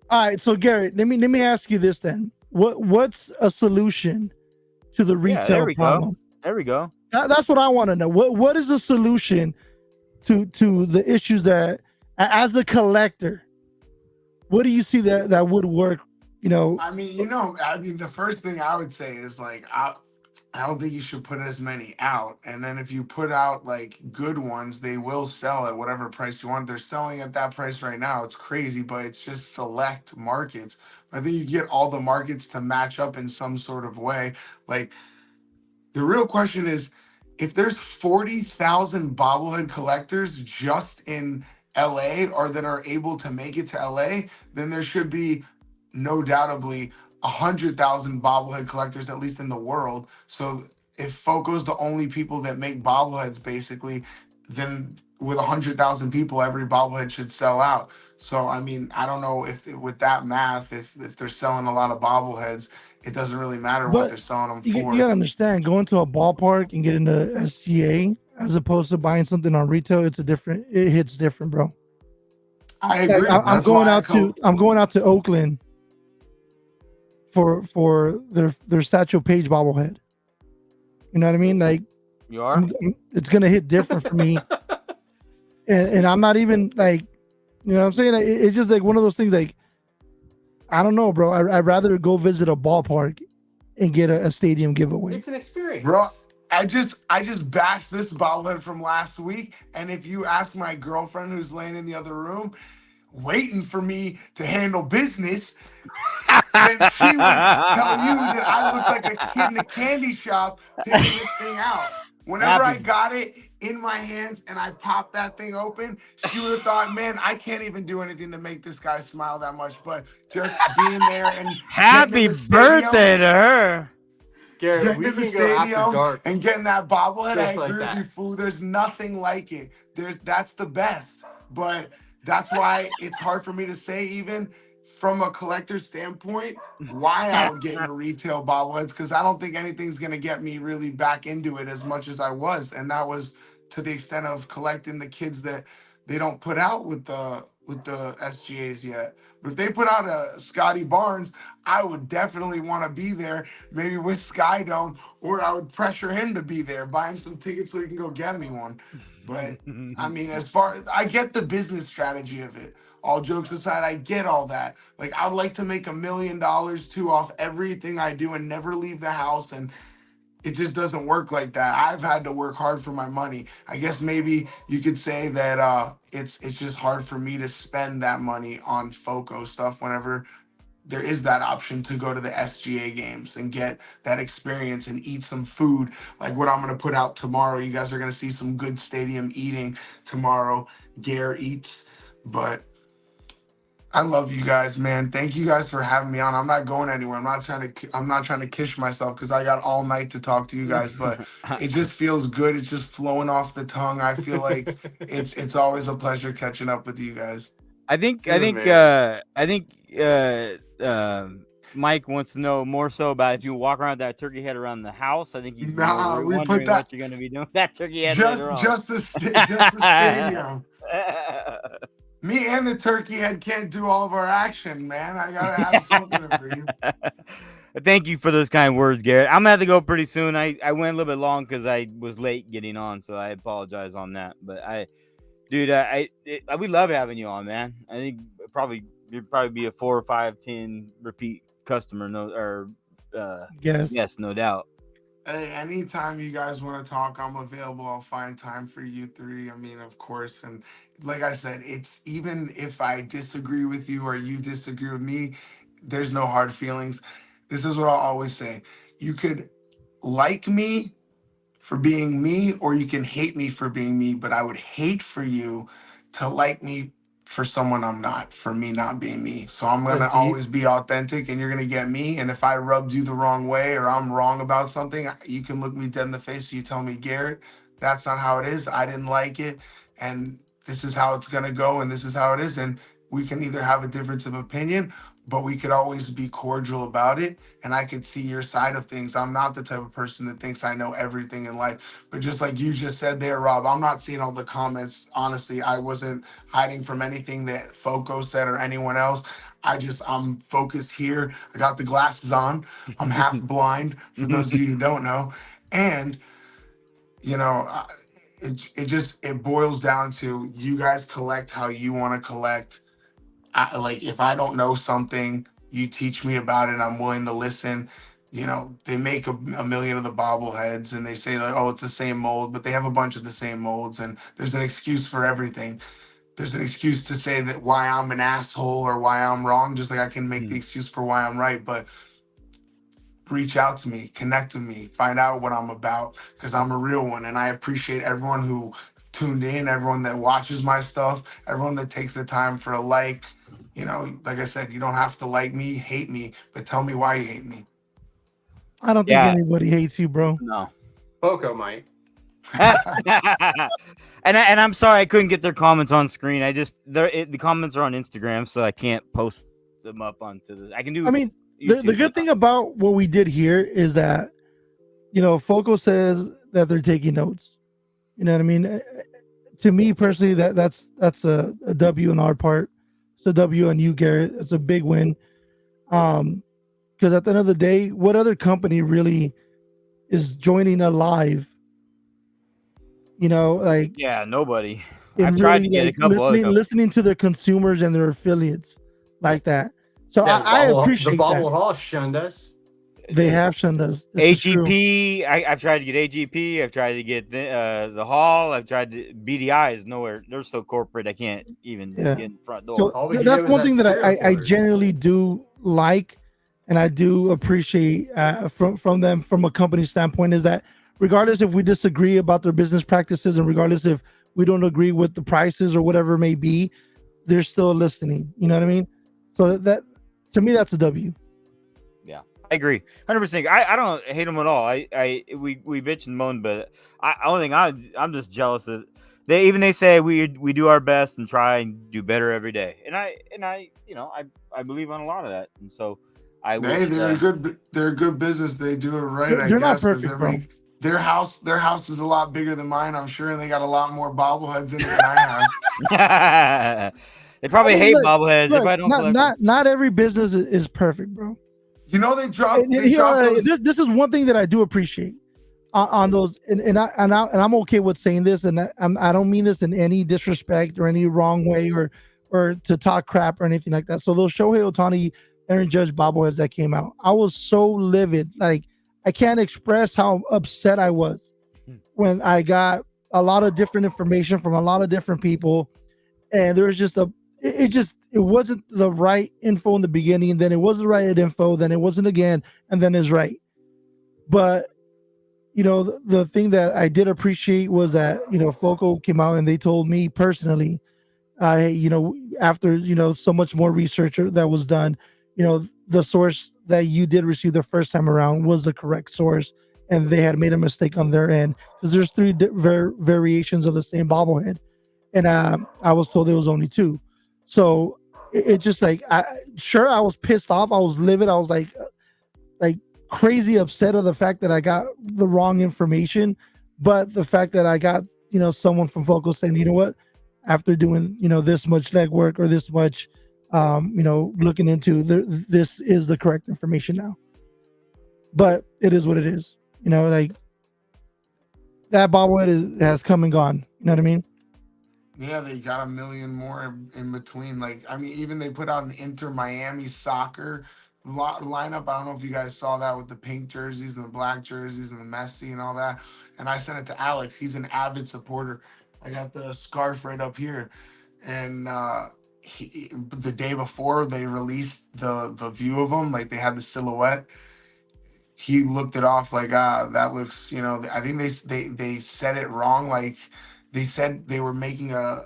all right. So Garrett, let me ask you this then. What's a solution to the retail there we problem? go. There we go. That's what I want to know. What is the solution to the issues that, as a collector, what do you see that would work? You know, I mean, the first thing I would say is like, I don't think you should put as many out. And then if you put out like good ones, they will sell at whatever price you want. They're selling at that price right now. It's crazy, but it's just select markets. I think you get all the markets to match up in some sort of way. Like, the real question is, if there's 40,000 bobblehead collectors just in LA or that are able to make it to LA, then there should be no doubtably 100,000 bobblehead collectors, at least in the world. So if Foco's the only people that make bobbleheads, basically, then with 100,000 people, every bobblehead should sell out. So, I mean, I don't know if with that math, if they're selling a lot of bobbleheads, it doesn't really matter what they're selling them for. You gotta understand, going to a ballpark and getting the SGA as opposed to buying something on retail, it hits different, bro. I agree. I'm going out to Oakland for their Satchel Paige bobblehead. You know what I mean? Like, You are? it's gonna hit different for me. and I'm not even like, you know what I'm saying? It's just like one of those things, like, I don't know, bro. I'd rather go visit a ballpark and get a stadium giveaway. It's an experience. Bro, I just bashed this bobblehead from last week, and if you ask my girlfriend who's laying in the other room, waiting for me to handle business, then she would tell you that I look like a kid in a candy shop picking this thing out. Whenever I got it in my hands and I popped that thing open, she would have thought, man, I can't even do anything to make this guy smile that much. But just being there and Happy birthday to her. Garrett, getting we to the can go after stadium dark. and getting that bobblehead, Just I like agree that. with you, fool. There's nothing like it. That's the best. But that's why it's hard for me to say, even from a collector standpoint, why I would get into retail bobbleheads, because I don't think anything's gonna get me really back into it as much as I was, and that was to the extent of collecting the kids that they don't put out with the SGAs yet. But if they put out a Scotty Barnes, I would definitely want to be there, maybe with Skydome, or I would pressure him to be there, buy him some tickets so he can go get me one. But I mean, as far as I get the business strategy of it, all jokes aside, I get all that. Like, I'd like to make $1 million too off everything I do and never leave the house, and it just doesn't work like that. I've had to work hard for my money. I guess maybe you could say that it's just hard for me to spend that money on Foco stuff whenever there is that option to go to the SGA games and get that experience and eat some food like what I'm going to put out tomorrow. You guys are going to see some good stadium eating tomorrow. Gare eats. But I love you guys, man. Thank you guys for having me on. I'm not going anywhere. I'm not trying to kiss myself because I got all night to talk to you guys, but it just feels good. It's just flowing off the tongue. I feel like it's always a pleasure catching up with you guys. I think Mike wants to know more so about if you walk around that turkey head around the house. I think you we wondering put that, what you're going to be doing with that turkey head later on. Just the stadium. Me and the turkey head can't do all of our action, man. I gotta have something to breathe. Thank you for those kind words, Garrett. I'm gonna have to go pretty soon. I went a little bit long because I was late getting on, so I apologize on that. But we love having you on, man. I think probably you'd probably be a 4 or 5, 10 repeat customer. Yes, no doubt. Hey, anytime you guys want to talk, I'm available. I'll find time for you three. I mean, of course. And like I said, it's even if I disagree with you or you disagree with me, there's no hard feelings. This is what I'll always say. You could like me for being me, or you can hate me for being me, but I would hate for you to like me for someone I'm not, for me not being me. So I'm That's gonna deep. always be authentic and you're gonna get me. And if I rubbed you the wrong way or I'm wrong about something, you can look me dead in the face. You tell me, Garrett, that's not how it is. I didn't like it. And this is how it's gonna go, and this is how it is. And we can either have a difference of opinion, but we could always be cordial about it. And I could see your side of things. I'm not the type of person that thinks I know everything in life. But just like you just said there, Rob, I'm not seeing all the comments. Honestly, I wasn't hiding from anything that Foco said or anyone else. I'm focused here. I got the glasses on. I'm half blind for those of you who don't know. And, you know, it boils down to you guys collect how you want to collect. Like if I don't know something, you teach me about it and I'm willing to listen. You know, they make a million of the bobbleheads and they say like, oh, it's the same mold, but they have a bunch of the same molds and there's an excuse for everything. There's an excuse to say that why I'm an asshole or why I'm wrong, just like I can make the excuse for why I'm right. But reach out to me, connect with me, find out what I'm about, because I'm a real one. And I appreciate everyone who tuned in, everyone that watches my stuff, everyone that takes the time for a like. You know, like I said, you don't have to like me, hate me, but tell me why you hate me. I don't think anybody hates you, bro. No. Foco might. And I'm sorry I couldn't get their comments on screen. The comments are on Instagram, so I can't post them up onto the. I can do. I mean, YouTube, the good thing about what we did here is that, you know, Foco says that they're taking notes. You know what I mean? To me personally, that's a W on our part. It's a W on you, Garrett. It's a big win. Because at the end of the day, what other company really is joining a live? You know, like nobody. I've really, tried to get a couple listening to their consumers and their affiliates like that. So I appreciate the Bobble that. Hall shunned us. They have shunned us. AGP. I've tried to get AGP. I've tried to get the Hall. I've tried to BDI is nowhere. They're so corporate. I can't even get in front door. So that's one thing that I generally do like, and I do appreciate from them from a company standpoint is that regardless if we disagree about their business practices and regardless if we don't agree with the prices or whatever it may be, they're still listening. You know what I mean? So that to me, that's a W. Yeah, I agree, 100%. I don't hate them at all. We bitch and moan, but I'm just jealous that they say we do our best and try and do better every day, and I believe on a lot of that, and so they're a good business. They do it right. They're not perfect, bro. Their house is a lot bigger than mine, I'm sure, and they got a lot more bobbleheads in it than I have. They probably hate bobbleheads. If I don't not every business is perfect, bro. You know, they drop this is one thing that I do appreciate on those, and I'm okay with saying this, and I don't mean this in any disrespect or any wrong way or to talk crap or anything like that. So those Shohei Ohtani, Aaron Judge bobbleheads that came out, I was so livid. Like I can't express how upset I was when I got a lot of different information from a lot of different people, and there was just it wasn't the right info in the beginning, then it wasn't the right info, then it wasn't again, and then it's right. But you know, the thing that I did appreciate was that, you know, Foco came out and they told me personally, you know, after, you know, so much more research that was done, you know, the source that you did receive the first time around was the correct source, and they had made a mistake on their end because there's 3 variations of the same bobblehead, and I was told there was only 2. So it just like I was pissed off, I was livid, I was like crazy upset of the fact that I got the wrong information, but the fact that I got, you know, someone from Foco saying, you know what, after doing, you know, this much legwork or this much you know, looking into this is the correct information now. But it is what it is, you know, like that bobblehead has come and gone, you know what I mean? Yeah, they got a million more in between. Like, I mean, even they put out an Inter Miami soccer lineup. I don't know if you guys saw that with the pink jerseys and the black jerseys and the Messi and all that. And I sent it to Alex. He's an avid supporter. I got the scarf right up here. And the day before they released the view of him, like they had the silhouette, he looked it off like, that looks, I think they said it wrong. Like they said they were making a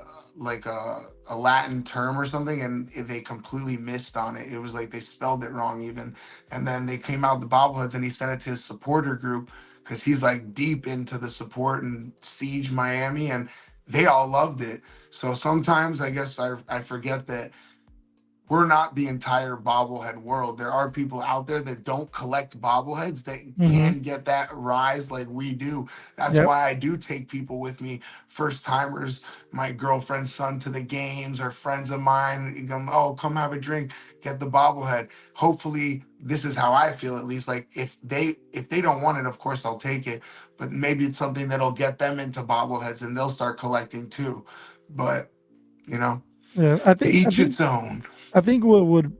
Latin term or something, and they completely missed on it. It was like they spelled it wrong even. And then they came out with the bobbleheads, and he sent it to his supporter group because he's like deep into the support and Siege Miami, and they all loved it. So sometimes I guess I forget that we're not the entire bobblehead world. There are people out there that don't collect bobbleheads that can get that rise like we do. That's why I do take people with me, first timers, my girlfriend's son to the games, or friends of mine. Come have a drink, get the bobblehead. Hopefully, this is how I feel, at least. Like if they don't want it, of course I'll take it. But maybe it's something that'll get them into bobbleheads and they'll start collecting too. But Yeah, to each its own. I think what would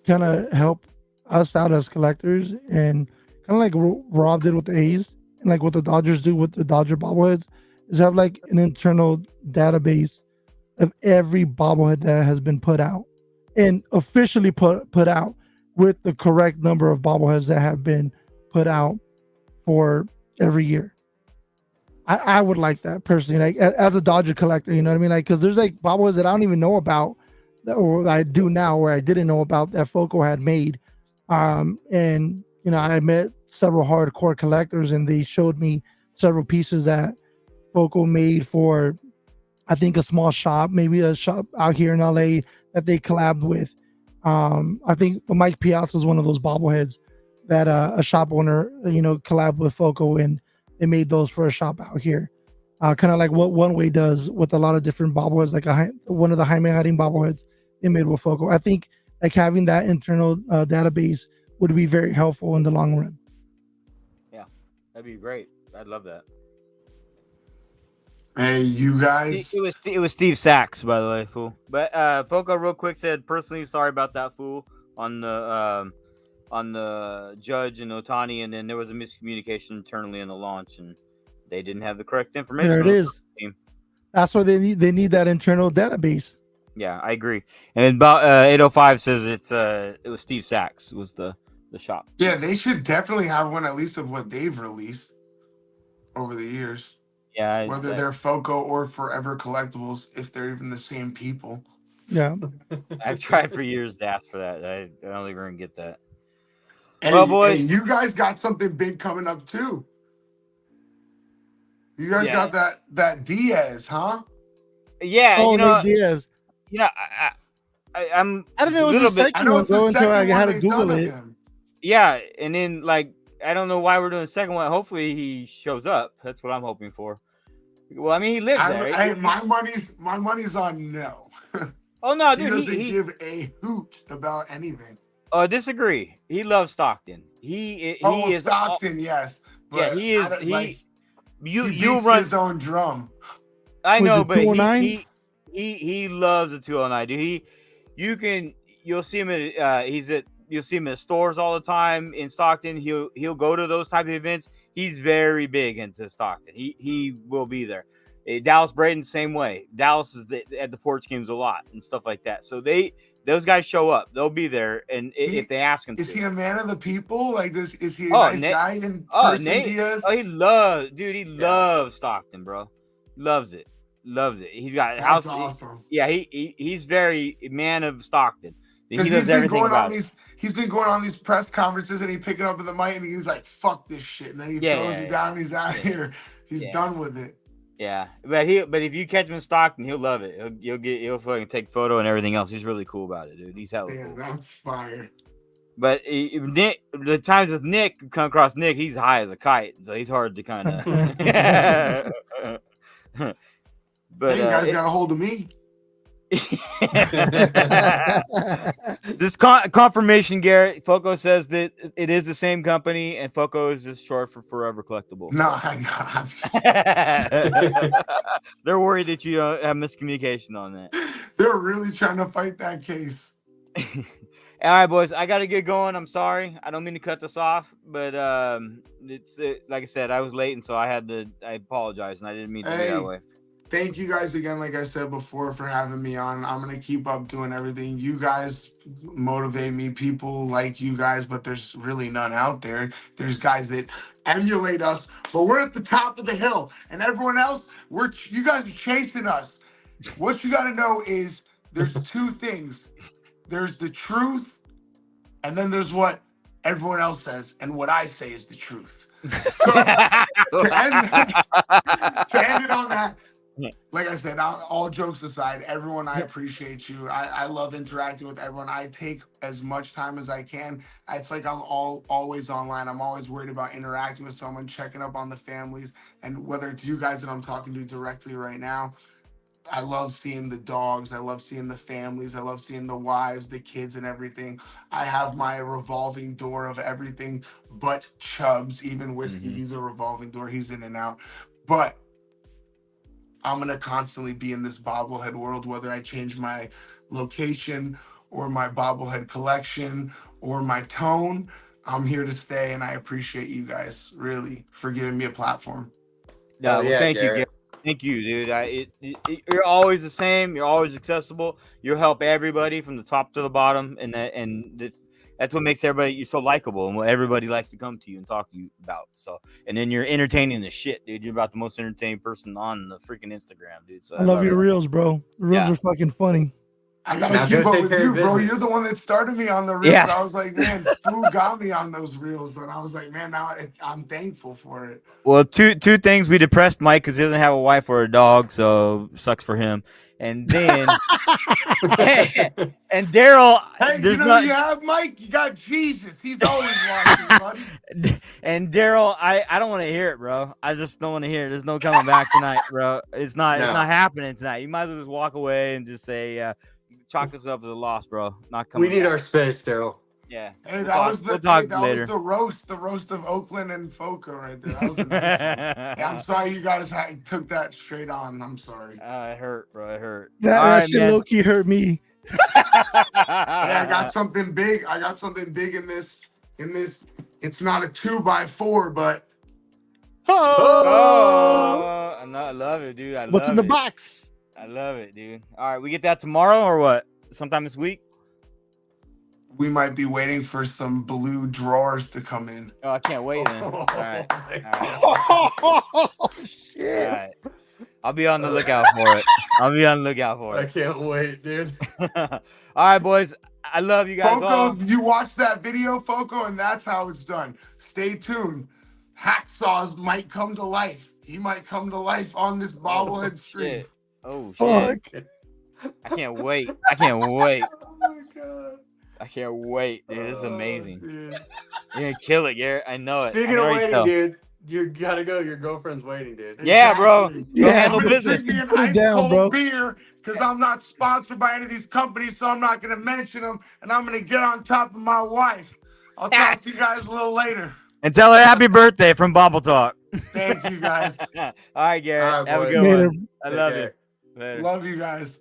kind of help us out as collectors, and kind of like Rob did with the A's, and like what the Dodgers do with the Dodger bobbleheads, is have like an internal database of every bobblehead that has been put out and officially put out with the correct number of bobbleheads that have been put out for every year. I would like that personally, like as a Dodger collector, you know what I mean? Like, because there's like bobbleheads that I don't even know about, or I do now, where I didn't know about, that Foco had made. And I met several hardcore collectors, and they showed me several pieces that Foco made for, I think, a small shop, maybe a shop out here in LA that they collabed with. I think Mike Piazza is one of those bobbleheads that a shop owner, collabed with Foco, and they made those for a shop out here. Kind of like what One Way does with a lot of different bobbleheads, like one of the Jaime Hadding bobbleheads they made with Foco. I think like having that internal database would be very helpful in the long run. Yeah, that'd be great. I'd love that. Hey, you guys. It was Steve Sachs, by the way, fool. But Foco real quick said, personally sorry about that, fool, on the Judge and Otani, and then there was a miscommunication internally in the launch, and they didn't have the correct information. There it is. That's why they need that internal database. Yeah, I agree. And about 805 says it was Steve Sachs was the shop. Yeah, they should definitely have one, at least of what they've released over the years. Yeah, whether they're Foco or Forever Collectibles, if they're even the same people. Yeah, I've tried for years to ask for that. I don't think we're gonna get that. Hey, well, boys, you guys got something big coming up too. You guys got that Diaz, huh? Yeah, Nate Diaz. I'm. I don't know. It was the second one though, until I had to Google it. Yeah, and then like I don't know why we're doing the second one. Hopefully he shows up. That's what I'm hoping for. Well, I mean he lives there. Right? My money's on no. Oh no, dude, he doesn't give a hoot about anything. Disagree. He loves Stockton. He is Stockton, yes. But he is he beats run his own drum. I know, but he loves the 209. Dude, you'll see him at you'll see him in stores all the time in Stockton. He'll go to those type of events. He's very big into Stockton. He will be there. Dallas Braden, same way. Dallas is at the porch games a lot and stuff like that. So those guys show up. They'll be there, and if they ask him, is he a man of the people? Like this? Is he a nice guy in person? Diaz? He loves Stockton, bro. Loves it. He's got a house. Awesome. Yeah, he's very man of Stockton. He does he's been going on these. He's been going on these press conferences, and he's picking up the mic, and he's like, "Fuck this shit," and then he throws it down. And he's out of here. He's done with it. Yeah, but if you catch him in Stockton, he'll love it. He'll fucking take photo and everything else. He's really cool about it, dude. He's hella cool. That's fire. But Nick, the times with Nick, come across Nick, he's high as a kite, so he's hard to kind of. But you guys got a hold of me. This confirmation, Garrett. Foco says that it is the same company, and Foco is just short for Forever Collectible. No, I'm just, They're worried that you have miscommunication on that. they're really trying to fight that case. All right, boys. I gotta get going. I'm sorry. I don't mean to cut this off, but it's like I said, I was late, and so I apologize, and I didn't mean to be that way. Thank you guys again, like I said before, for having me on. I'm going to keep up doing everything. You guys motivate me. People like you guys, but there's really none out there. There's guys that emulate us, but we're at the top of the hill. And everyone else, you guys are chasing us. What you got to know is there's two things. There's the truth, and then there's what everyone else says, and what I say is the truth. So to end it on that, like I said, all jokes aside, everyone, I appreciate you. I love interacting with everyone. I take as much time as I can. It's like I'm always online. I'm always worried about interacting with someone, checking up on the families, and whether it's you guys that I'm talking to directly right now. I love seeing the dogs. I love seeing the families. I love seeing the wives, the kids, and everything. I have my revolving door of everything but Chubbs. Even Whiskey, he's a revolving door. He's in and out. But I'm going to constantly be in this bobblehead world, whether I change my location or my bobblehead collection or my tone. I'm here to stay, and I appreciate you guys, really, for giving me a platform. Thank you, Garrett. Thank you, dude. You're always the same. You're always accessible. You'll help everybody from the top to the bottom, and that's what makes you're so likable, and what everybody likes to come to you and talk to you about. So, and then you're entertaining the shit, dude. You're about the most entertaining person on the freaking Instagram, dude. So I love your reels, bro. The reels are fucking funny. I gotta keep up with you, bro. You're the one that started me on the reels. Yeah. I was like, man, Foo got me on those reels, and I was like, man, now I'm thankful for it. Well, two things. We depressed Mike because he doesn't have a wife or a dog, so sucks for him. And then, and Daryl, hey, you have Mike. You got Jesus. He's always watching, buddy. And Daryl, I don't want to hear it, bro. I just don't want to hear it. There's no coming back tonight, bro. It's not happening tonight. You might as well just walk away and just say, chalk us up as a loss, bro. Not coming. We need our space, Daryl. Yeah. Hey, that was the roast of Oakland and Foco right there. That was nice. I'm sorry you guys took that straight on. I'm sorry. It hurt, bro. It hurt. That shit low-key hurt me. I got something big. In this. It's not a 2x4, but I love it, dude. What's in the box? I love it, dude. All right, we get that tomorrow or what? Sometime this week? We might be waiting for some blue drawers to come in. Oh, I can't wait then. All right. Shit. All right. I'll be on the lookout for it. I can't wait, dude. All right, boys. I love you guys. Foco, you watched that video, Foco, and that's how it's done. Stay tuned. Hacksaws might come to life. He might come to life on this bobblehead stream. Oh, shit. I can't wait. Oh, my God. I can't wait, dude. This is amazing. Dude. You're gonna kill it, Garrett. I know it. Speaking of waiting, dude, you gotta go. Your girlfriend's waiting, dude. Yeah, bro. Yeah, I'm gonna drink me an ice cold beer because I'm not sponsored by any of these companies, so I'm not gonna mention them, and I'm gonna get on top of my wife. I'll talk to you guys a little later. And tell her happy birthday from BobbleTalk. Thank you, guys. All right, Garrett. All right, have a boys. good Later. one. I love you. Later. Love you guys.